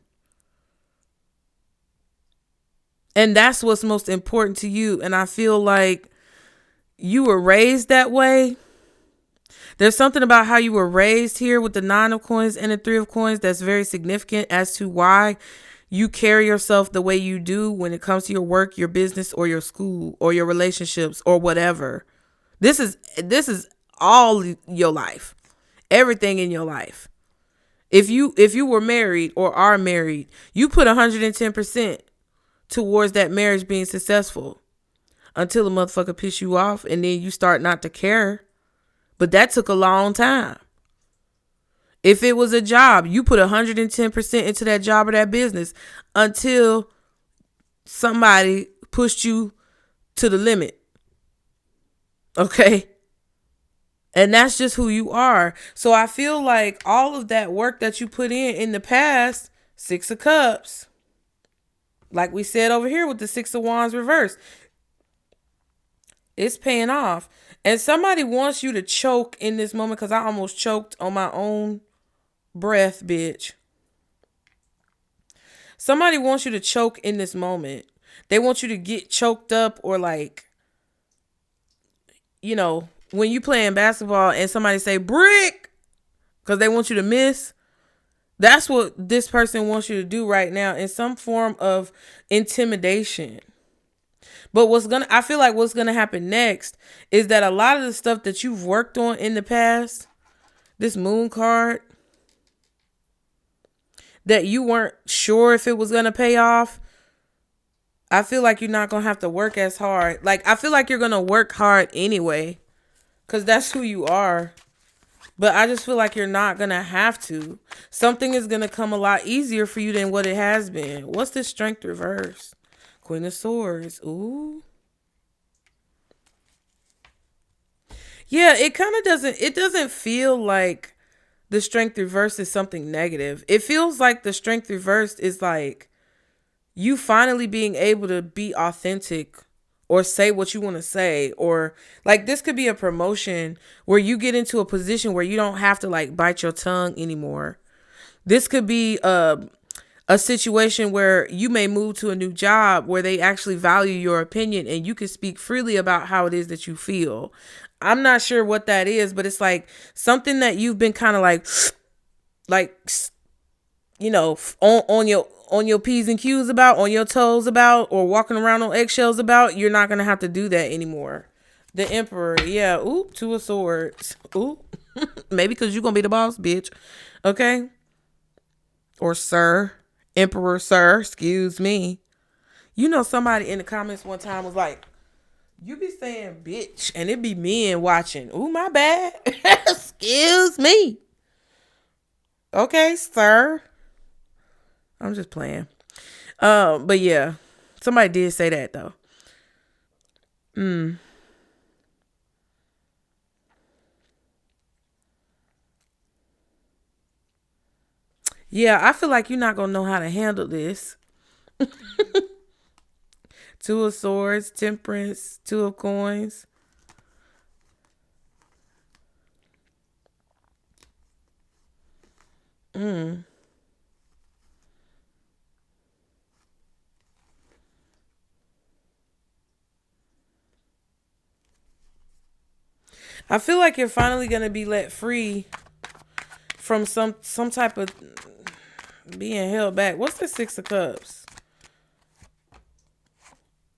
And that's what's most important to you. And I feel like you were raised that way. There's something about how you were raised here with the 9 of coins and the 3 of coins that's very significant as to why you carry yourself the way you do when it comes to your work, your business, or your school, or your relationships, or whatever. This is all your life. Everything in your life. If you were married or are married, you put 110% towards that marriage being successful until the motherfucker piss you off, and then you start not to care. But that took a long time. If it was a job, you put 110% into that job or that business until somebody pushed you to the limit. Okay? And that's just who you are. So I feel like all of that work that you put in the past, 6 of cups, like we said over here with the 6 of wands reverse, it's paying off. And somebody wants you to choke in this moment, because I almost choked on my own breath, bitch. Somebody wants you to choke in this moment. They want you to get choked up, or like, you know, when you playing basketball and somebody say brick because they want you to miss. That's what this person wants you to do right now, in some form of intimidation. But I feel like what's gonna happen next is that a lot of the stuff that you've worked on in the past, this moon card, that you weren't sure if it was gonna pay off, I feel like you're not gonna have to work as hard. Like I feel like you're gonna work hard anyway, because that's who you are. But I just feel like you're not going to have to. Something is going to come a lot easier for you than what it has been. What's this strength reverse? Queen of Swords. Ooh. Yeah, it kind of doesn't feel like the strength reverse is something negative. It feels like the strength reversed is like you finally being able to be authentic, or say what you want to say, or like this could be a promotion where you get into a position where you don't have to like bite your tongue anymore. This could be a situation where you may move to a new job where they actually value your opinion and you can speak freely about how it is that you feel. I'm not sure what that is, but it's like something that you've been kind of like, you know, on your P's and Q's about, on your toes about, or walking around on eggshells about. You're not going to have to do that anymore. The Emperor. Yeah. Ooh, 2 of swords. Ooh. Maybe because you're going to be the boss, bitch. Okay. Or sir. Emperor, sir. Excuse me. You know, somebody in the comments one time was like, you be saying bitch, and it be men watching. Ooh, my bad. Excuse me. Okay, sir. I'm just playing. But yeah, somebody did say that though. Yeah, I feel like you're not gonna know how to handle this. Two of Swords, Temperance, Two of Coins. I feel like you're finally gonna be let free from some type of being held back. What's the Six of Cups?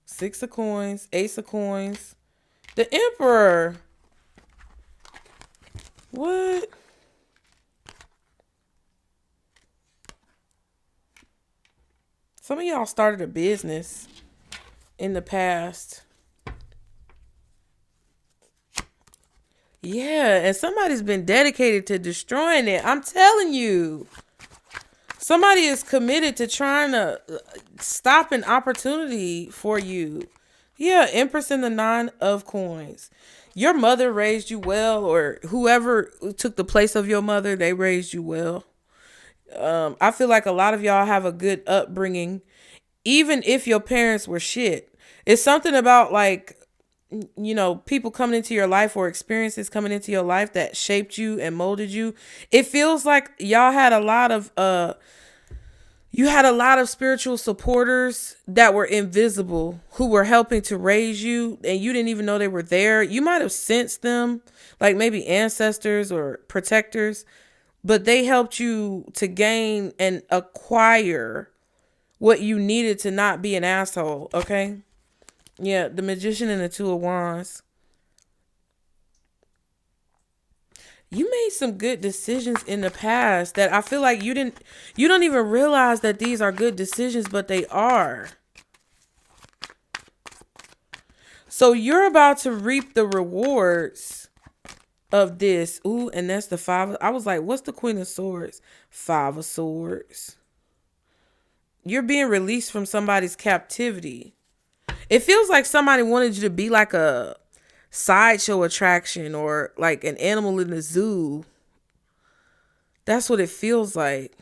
Six of Coins, Ace of Coins, the Emperor. What? Some of y'all started a business in the past. Yeah, and somebody's been dedicated to destroying it. I'm telling you. Somebody is committed to trying to stop an opportunity for you. Yeah, Empress and the Nine of Coins. Your mother raised you well, or whoever took the place of your mother, they raised you well. I feel like a lot of y'all have a good upbringing, even if your parents were shit. It's something about like, people coming into your life or experiences coming into your life that shaped you and molded you. It feels like y'all had a lot of you had a lot of spiritual supporters that were invisible who were helping to raise you, and you didn't even know they were there. You might have sensed them, like maybe ancestors or protectors, but they helped you to gain and acquire what you needed to not be an asshole, okay? Yeah, the Magician and the Two of Wands. You made some good decisions in the past that I feel like you don't even realize that these are good decisions, but they are. So you're about to reap the rewards of this. Ooh, and that's the Five. I was like, what's the Queen of Swords? Five of Swords. You're being released from somebody's captivity. It feels like somebody wanted you to be like a sideshow attraction or like an animal in the zoo. That's what it feels like.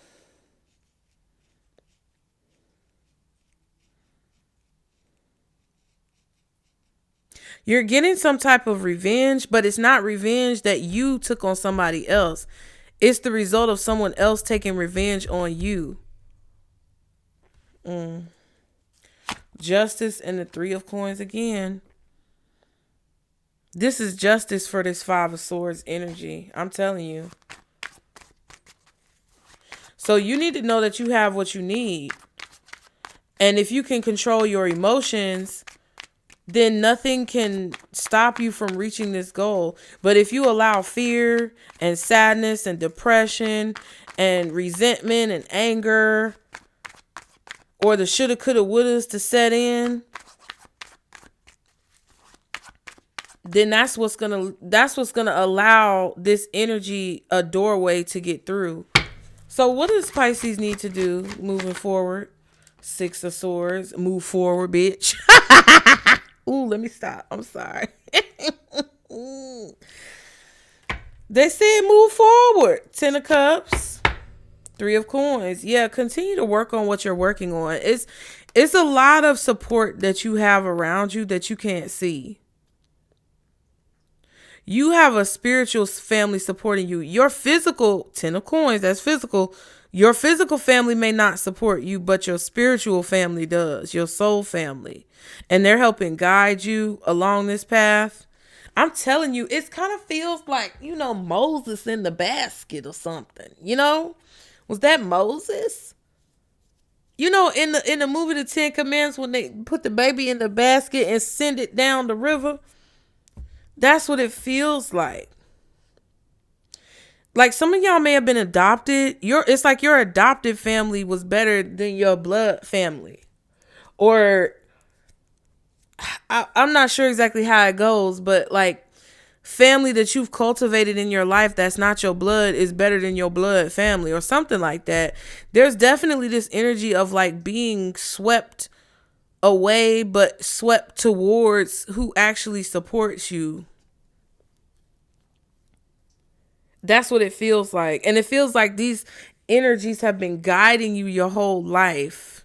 You're getting some type of revenge, but it's not revenge that you took on somebody else. It's the result of someone else taking revenge on you. Justice and the Three of Coins again. This is justice for this Five of Swords energy. I'm telling you. So you need to know that you have what you need. And if you can control your emotions, then nothing can stop you from reaching this goal. But if you allow fear and sadness and depression and resentment and anger or the shoulda, coulda, wouldas to set in, then that's what's gonna allow this energy a doorway to get through. So what does Pisces need to do moving forward? Six of Swords. Move forward, bitch. Ooh, let me stop. I'm sorry. They said move forward. Ten of Cups. Three of Coins. Yeah, continue to work on what you're working on. It's a lot of support that you have around you that you can't see. You have a spiritual family supporting you. Your physical, Ten of Coins, that's physical. Your physical family may not support you, but your spiritual family does. Your soul family. And they're helping guide you along this path. I'm telling you, it kind of feels like, Moses in the basket or something. Was that Moses? In the movie The Ten Commandments, when they put the baby in the basket and send it down the river, that's what it feels like. Like some of y'all may have been adopted. It's like your adopted family was better than your blood family. Or I'm not sure exactly how it goes, but like family that you've cultivated in your life that's not your blood is better than your blood family or something like that. There's definitely this energy of like being swept away, but swept towards who actually supports you. That's what it feels like. And it feels like these energies have been guiding you your whole life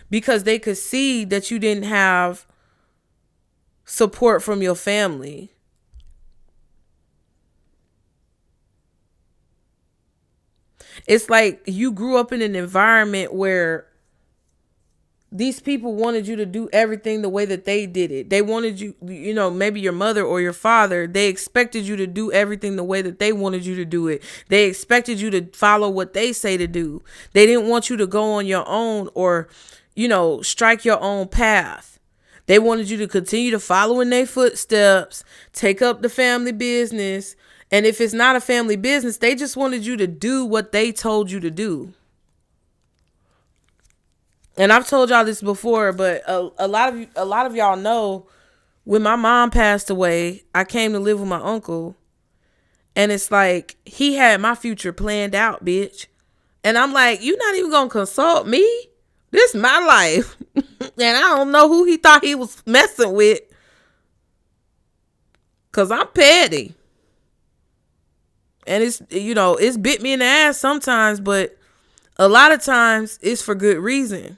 because they could see that you didn't have support from your family. It's like you grew up in an environment where these people wanted you to do everything the way that they did it. They wanted you, maybe your mother or your father, they expected you to do everything the way that they wanted you to do it. They expected you to follow what they say to do. They didn't want you to go on your own or, strike your own path. They wanted you to continue to follow in their footsteps, take up the family business. And if it's not a family business, they just wanted you to do what they told you to do. And I've told y'all this before, but a lot of y'all know when my mom passed away, I came to live with my uncle. And it's like, he had my future planned out, bitch. And I'm like, you not even going to consult me? This is my life. And I don't know who he thought he was messing with. Because I'm petty. And it's bit me in the ass sometimes, but a lot of times it's for good reason.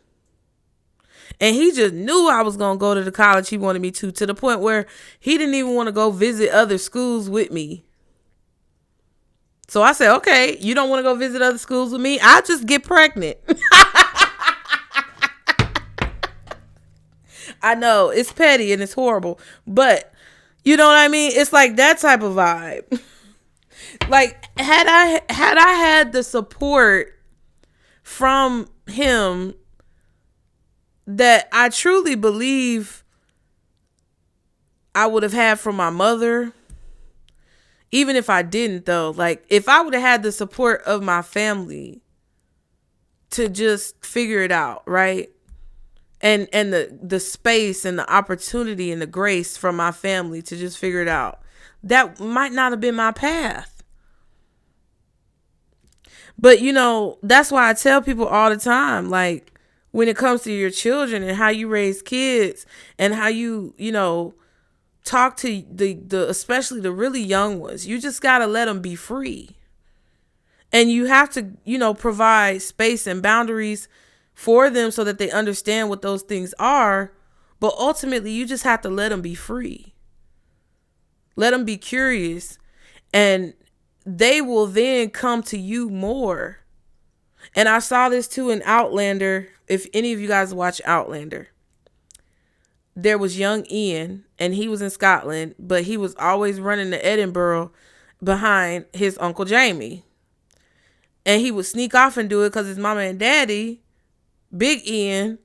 And he just knew I was going to go to the college he wanted me to the point where he didn't even want to go visit other schools with me. So I said, okay, you don't want to go visit other schools with me? I'll just get pregnant. I know it's petty and it's horrible, but you know what I mean? It's like that type of vibe. Like had I had the support from him that I truly believe I would have had from my mother, even if I didn't though, like if I would have had the support of my family to just figure it out, right? And the space and the opportunity and the grace from my family to just figure it out, that might not have been my path. But that's why I tell people all the time, like, when it comes to your children and how you raise kids and how you, talk to the especially the really young ones, you just got to let them be free. And you have to, provide space and boundaries for them so that they understand what those things are. But ultimately, you just have to let them be free. Let them be curious. And they will then come to you more. And I saw this too in Outlander. If any of you guys watch Outlander, there was young Ian and he was in Scotland, but he was always running to Edinburgh behind his Uncle Jamie. And he would sneak off and do it because his mama and daddy, Big Ian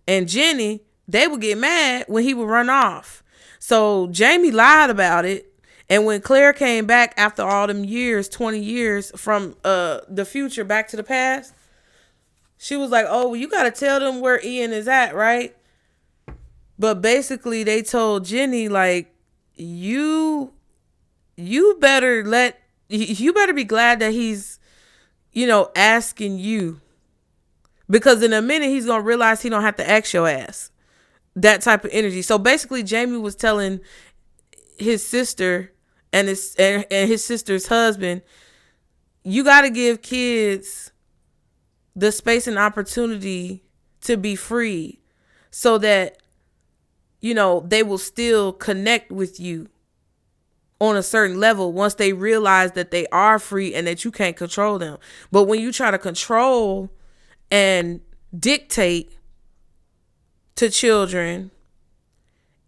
and Jenny, they would get mad when he would run off. So Jamie lied about it. And when Claire came back after all them years, 20 years from the future back to the past, she was like, oh, well, you got to tell them where Ian is at, right? But basically they told Jenny, like, you better be glad that he's, asking you. Because in a minute, he's going to realize he don't have to ask your ass. That type of energy. So basically, Jamie was telling his sister and his sister's husband, you got to give kids the space and opportunity to be free so that, they will still connect with you on a certain level once they realize that they are free and that you can't control them. But when you try to control and dictate to children,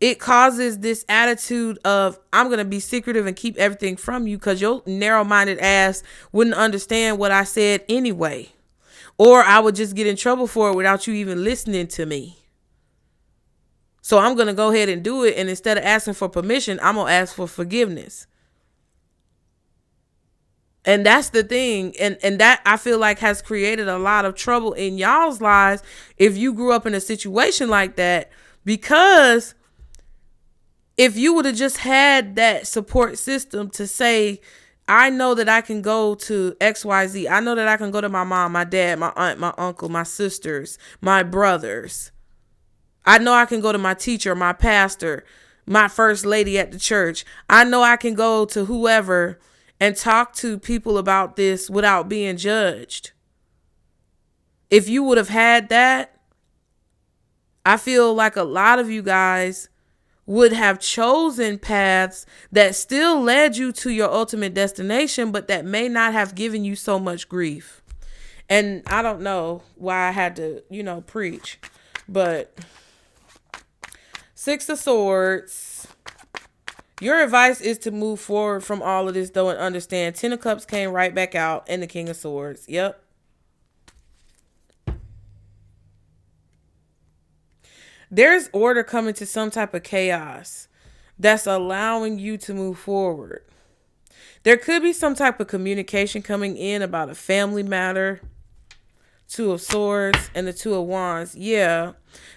it causes this attitude of, I'm going to be secretive and keep everything from you because your narrow-minded ass wouldn't understand what I said anyway. Or I would just get in trouble for it without you even listening to me. So I'm going to go ahead and do it. And instead of asking for permission, I'm going to ask for forgiveness. And that's the thing. And that I feel like has created a lot of trouble in y'all's lives if you grew up in a situation like that, because If you would have just had that support system to say, I know that I can go to XYZ. I know that I can go to my mom, my dad, my aunt, my uncle, my sisters, my brothers. I know I can go to my teacher, my pastor, my first lady at the church. I know I can go to whoever and talk to people about this without being judged. If you would have had that, I feel like a lot of you guys would have chosen paths that still led you to your ultimate destination, but that may not have given you so much grief. And I don't know why I had to, preach, but Six of Swords. Your advice is to move forward from all of this, though, and understand. Ten of Cups came right back out, and the King of Swords. Yep. There's order coming to some type of chaos that's allowing you to move forward. There could be some type of communication coming in about a family matter. Two of Swords and the Two of Wands. Yeah,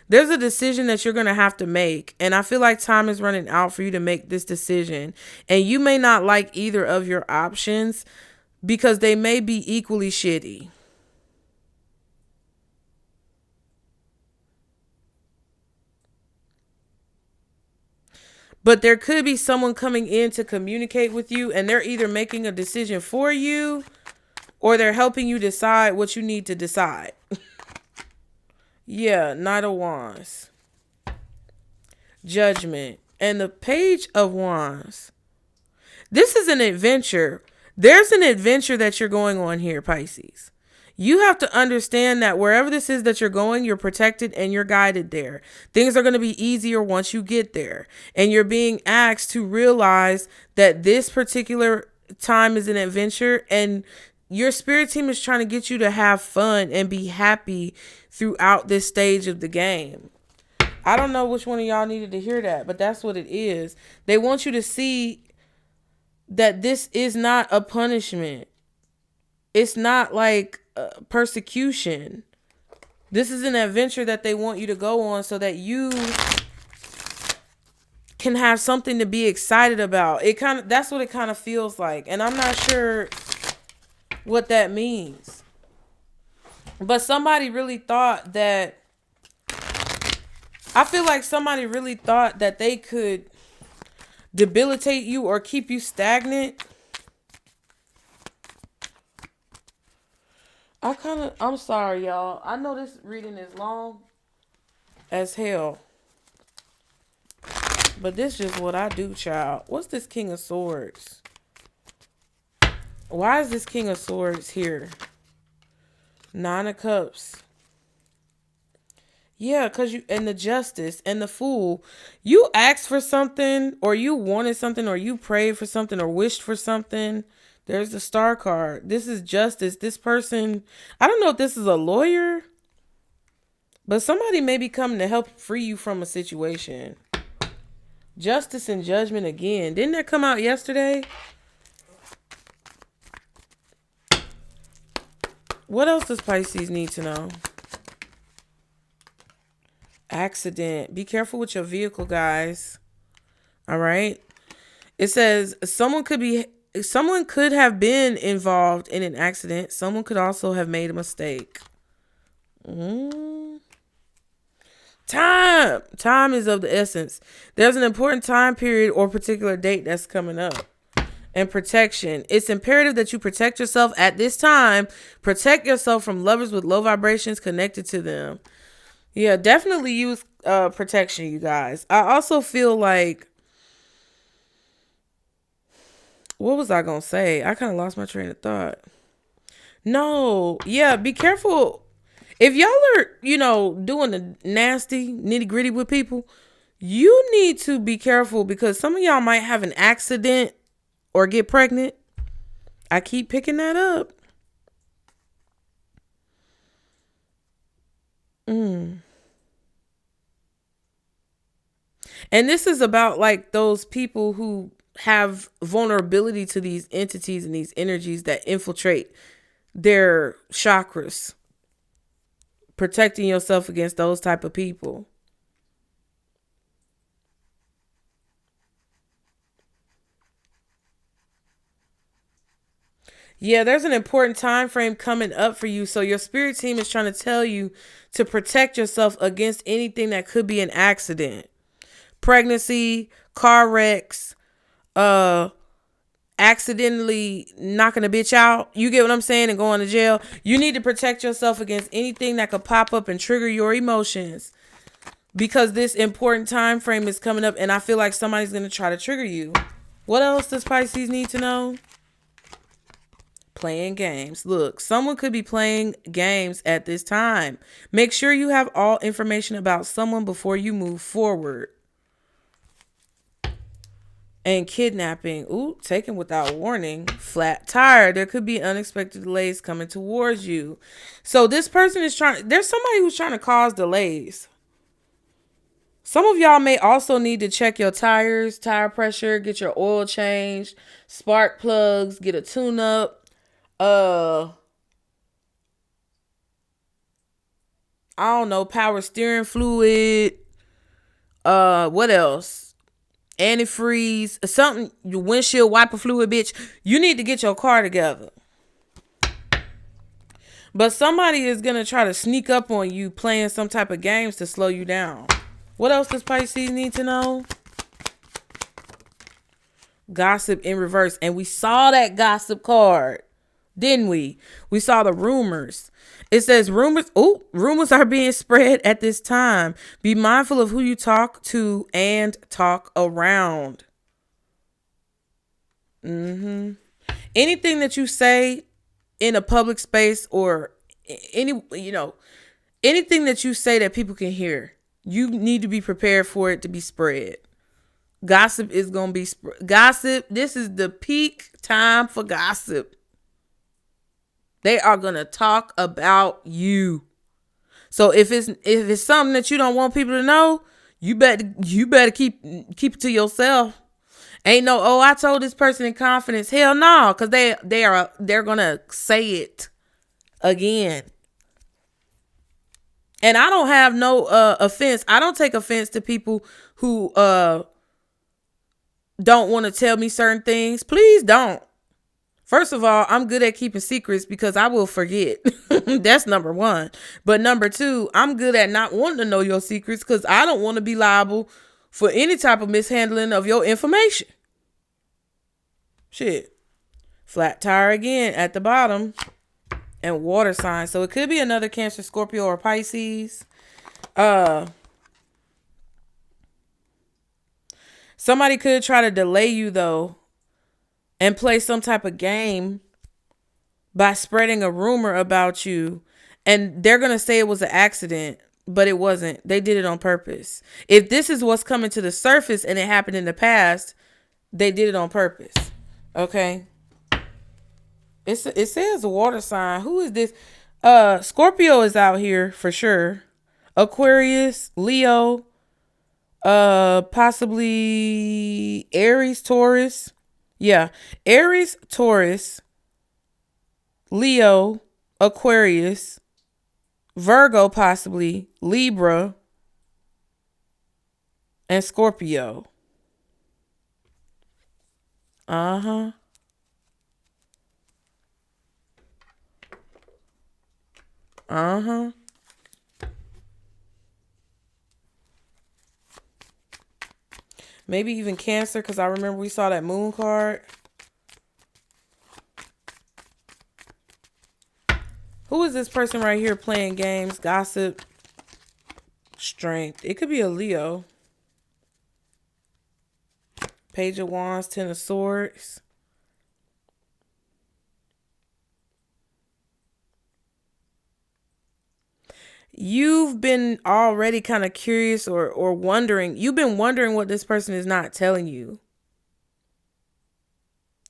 there's a decision that you're going to have to make. And I feel like time is running out for you to make this decision. And you may not like either of your options because they may be equally shitty. But there could be someone coming in to communicate with you, and they're either making a decision for you or they're helping you decide what you need to decide. Yeah, Knight of Wands. Judgment. And the Page of Wands. This is an adventure. There's an adventure that you're going on here, Pisces. You have to understand that wherever this is that you're going, you're protected and you're guided there. Things are going to be easier once you get there. And you're being asked to realize that this particular time is an adventure, and your spirit team is trying to get you to have fun and be happy throughout this stage of the game. I don't know which one of y'all needed to hear that, but that's what it is. They want you to see that this is not a punishment. It's not like persecution. This is an adventure that they want you to go on so that you can have something to be excited about. That's what it kind of feels like. And I'm not sure what that means. But somebody really thought that, I feel like somebody really thought that they could debilitate you or keep you stagnant. I'm sorry, y'all. I know this reading is long as hell, but this is just what I do, child. What's this King of Swords? Why is this King of Swords here? Nine of Cups. Yeah, because and the Justice and the Fool. You asked for something, or you wanted something, or you prayed for something, or wished for something. There's the Star card. This is justice. This person, I don't know if this is a lawyer, but somebody may be coming to help free you from a situation. Justice and Judgment again. Didn't that come out yesterday? What else does Pisces need to know? Accident. Be careful with your vehicle, guys. All right. It says someone could have been involved in an accident. Someone could also have made a mistake. Time is of the essence. There's an important time period or particular date that's coming up. And protection. It's imperative that you protect yourself at this time. Protect yourself from lovers with low vibrations connected to them. Yeah, definitely use protection, you guys. I also feel like, what was I going to say? I kind of lost my train of thought. No. Yeah, be careful. If y'all are, doing the nasty nitty gritty with people, you need to be careful because some of y'all might have an accident or get pregnant. I keep picking that up. And this is about like those people who have vulnerability to these entities and these energies that infiltrate their chakras. Protecting yourself against those type of people. Yeah, there's an important time frame coming up for you. So your spirit team is trying to tell you to protect yourself against anything that could be an accident. Pregnancy, car wrecks, uh accidentally knocking a bitch out. You get what I'm saying? And going to jail. You need to protect yourself against anything that could pop up and trigger your emotions. Because this important time frame is coming up and I feel like somebody's going to try to trigger you. What else does Pisces need to know? Playing games. Look, someone could be playing games at this time. Make sure you have all information about someone before you move forward. And kidnapping. Ooh, taken without warning. Flat tire. There could be unexpected delays coming towards you. So this person is there's somebody who's trying to cause delays. Some of y'all may also need to check your tires, tire pressure, get your oil changed, spark plugs, get a tune up. I don't know, power steering fluid. What else? Antifreeze, something, your windshield wiper fluid, bitch. You need to get your car together. But somebody is going to try to sneak up on you playing some type of games to slow you down. What else does Pisces need to know? Gossip in reverse. And we saw that gossip card, didn't we? We saw the rumors. It says rumors are being spread at this time. Be mindful of who you talk to and talk around. Anything that you say in a public space or anything that you say that people can hear, you need to be prepared for it to be spread. Gossip is going to be gossip. This is the peak time for gossip. They are going to talk about you. So if it's something that you don't want people to know, you better keep it to yourself. Ain't no, oh, I told this person in confidence. Hell no, because they're going to say it again. And I don't have no offense. I don't take offense to people who don't want to tell me certain things. Please don't. First of all, I'm good at keeping secrets because I will forget. That's number one. But number two, I'm good at not wanting to know your secrets because I don't want to be liable for any type of mishandling of your information. Shit. Flat tire again at the bottom. And water sign. So it could be another Cancer, Scorpio, or Pisces. Somebody could try to delay you though and play some type of game by spreading a rumor about you. And they're going to say it was an accident, but it wasn't. They did it on purpose. If this is what's coming to the surface and it happened in the past, they did it on purpose. Okay. It says a water sign. Who is this? Scorpio is out here for sure. Aquarius, Leo, possibly Aries, Taurus. Yeah, Aries, Taurus, Leo, Aquarius, Virgo, possibly Libra, and Scorpio. Uh-huh. Uh-huh. Maybe even Cancer, because I remember we saw that moon card. Who is this person right here playing games? Gossip. Strength. It could be a Leo. Page of Wands, Ten of Swords. You've been already kind of curious or wondering. You've been wondering what this person is not telling you.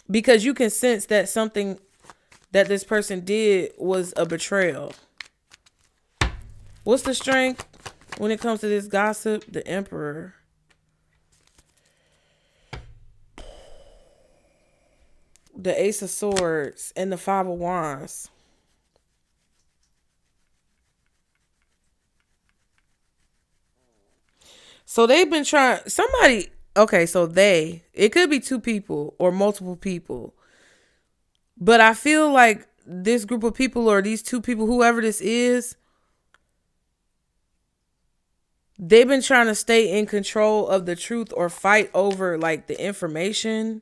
Because you can sense that something that this person did was a betrayal. What's the strength when it comes to this gossip? The Emperor. The Ace of Swords and the Five of Wands. So they've been trying, it could be two people or multiple people. But I feel like this group of people or these two people, whoever this is, they've been trying to stay in control of the truth or fight over like the information.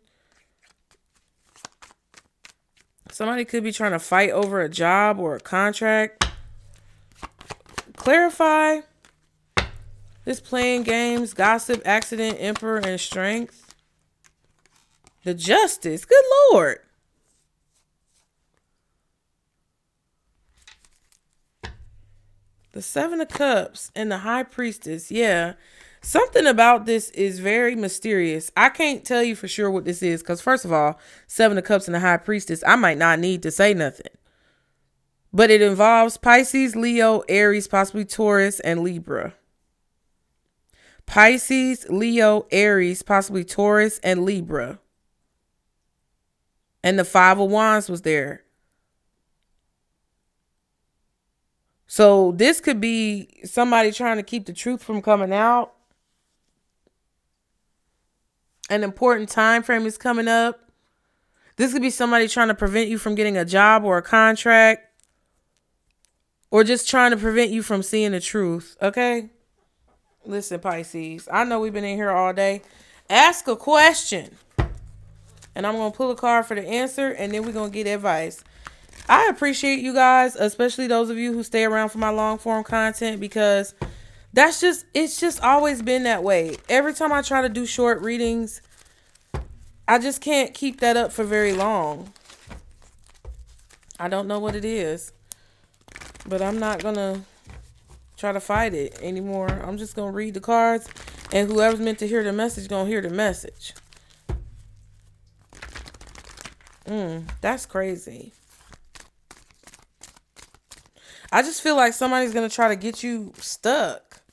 Somebody could be trying to fight over a job or a contract. Clarify. This playing games, gossip, accident, emperor, and strength. The justice. Good Lord. The Seven of Cups and the High Priestess. Yeah. Something about this is very mysterious. I can't tell you for sure what this is because, first of all, Seven of Cups and the High Priestess, I might not need to say nothing. But it involves Pisces, Leo, Aries, possibly Taurus, and Libra. Pisces, Leo, Aries, possibly Taurus, and Libra. And the Five of Wands was there. So this could be somebody trying to keep the truth from coming out. An important time frame is coming up. This could be somebody trying to prevent you from getting a job or a contract. Or just trying to prevent you from seeing the truth. Okay? Listen, Pisces. I know we've been in here all day. Ask a question. And I'm going to pull a card for the answer. And then we're going to get advice. I appreciate you guys. Especially those of you who stay around for my long form content. Because it's just always been that way. Every time I try to do short readings, I just can't keep that up for very long. I don't know what it is. But I'm not going to try to fight it anymore. I'm just going to read the cards. And whoever's meant to hear the message going to hear the message. That's crazy. I just feel like somebody's going to try to get you stuck.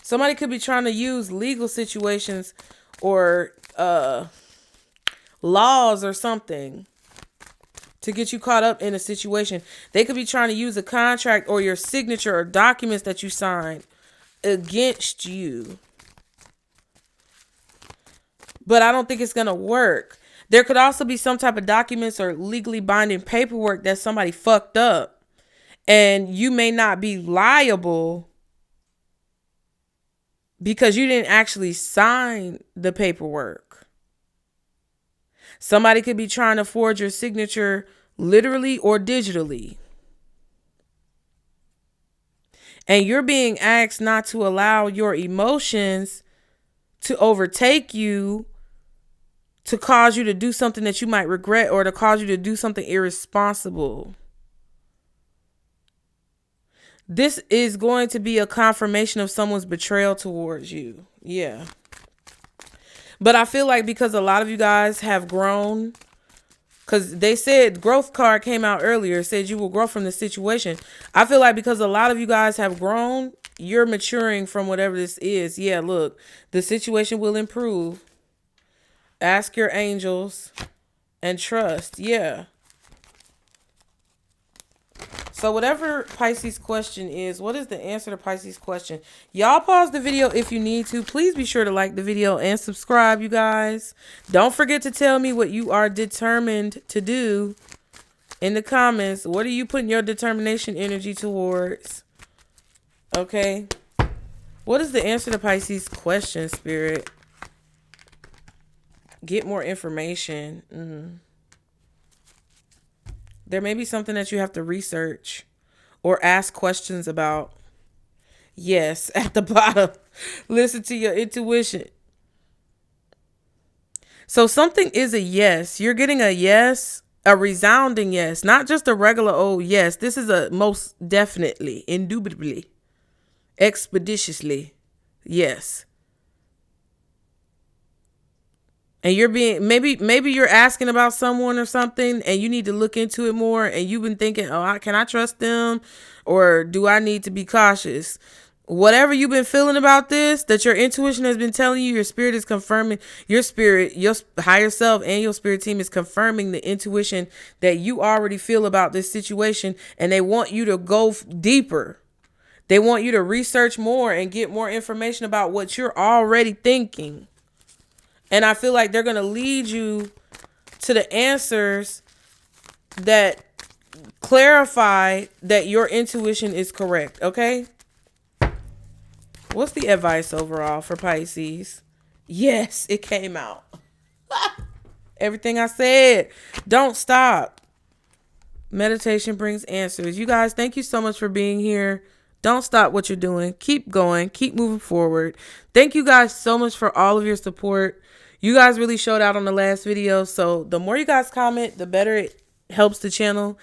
Somebody could be trying to use legal situations or laws or something to get you caught up in a situation. They could be trying to use a contract or your signature or documents that you signed against you. But I don't think it's going to work. There could also be some type of documents or legally binding paperwork that somebody fucked up. And you may not be liable because you didn't actually sign the paperwork. Somebody could be trying to forge your signature literally or digitally. And you're being asked not to allow your emotions to overtake you, to cause you to do something that you might regret or to cause you to do something irresponsible. This is going to be a confirmation of someone's betrayal towards you. Yeah. But I feel like because a lot of you guys have grown, because they said growth card came out earlier, said you will grow from the situation. I feel like because a lot of you guys have grown, you're maturing from whatever this is. Yeah, look, the situation will improve. Ask your angels and trust. Yeah. So whatever Pisces question is, what is the answer to Pisces question? Y'all pause the video if you need to. Please be sure to like the video and subscribe, you guys. Don't forget to tell me what you are determined to do in the comments. What are you putting your determination energy towards? Okay. What is the answer to Pisces question, Spirit? Get more information. There may be something that you have to research or ask questions about. Yes, at the bottom. Listen to your intuition. So something is a yes. You're getting a yes, a resounding yes. Not just a regular old yes. This is a most definitely, indubitably, expeditiously yes. And you're being, maybe you're asking about someone or something and you need to look into it more and you've been thinking, can I trust them? Or do I need to be cautious? Whatever you've been feeling about this, that your intuition has been telling you, your spirit is confirming, your spirit, your higher self and your spirit team is confirming the intuition that you already feel about this situation. And they want you to go deeper. They want you to research more and get more information about what you're already thinking. And I feel like they're going to lead you to the answers that clarify that your intuition is correct, okay? What's the advice overall for Pisces? Yes, it came out. Everything I said. Don't stop. Meditation brings answers. You guys, thank you so much for being here. Don't stop what you're doing. Keep going. Keep moving forward. Thank you guys so much for all of your support. You guys really showed out on the last video. So the more you guys comment, the better it helps the channel.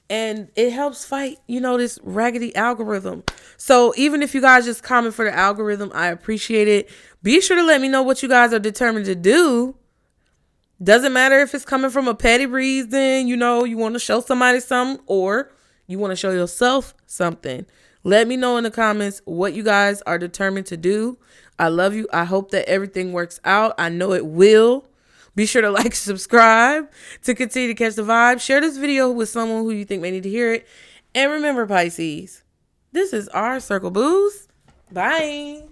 And it helps fight, this raggedy algorithm. So even if you guys just comment for the algorithm, I appreciate it. Be sure to let me know what you guys are determined to do. Doesn't matter if it's coming from a petty reason, you want to show somebody something, or you want to show yourself something. Let me know in the comments what you guys are determined to do. I love you. I hope that everything works out. I know it will. Be sure to like, subscribe to continue to catch the vibe. Share this video with someone who you think may need to hear it. And remember, Pisces, this is our Circle Boost. Bye.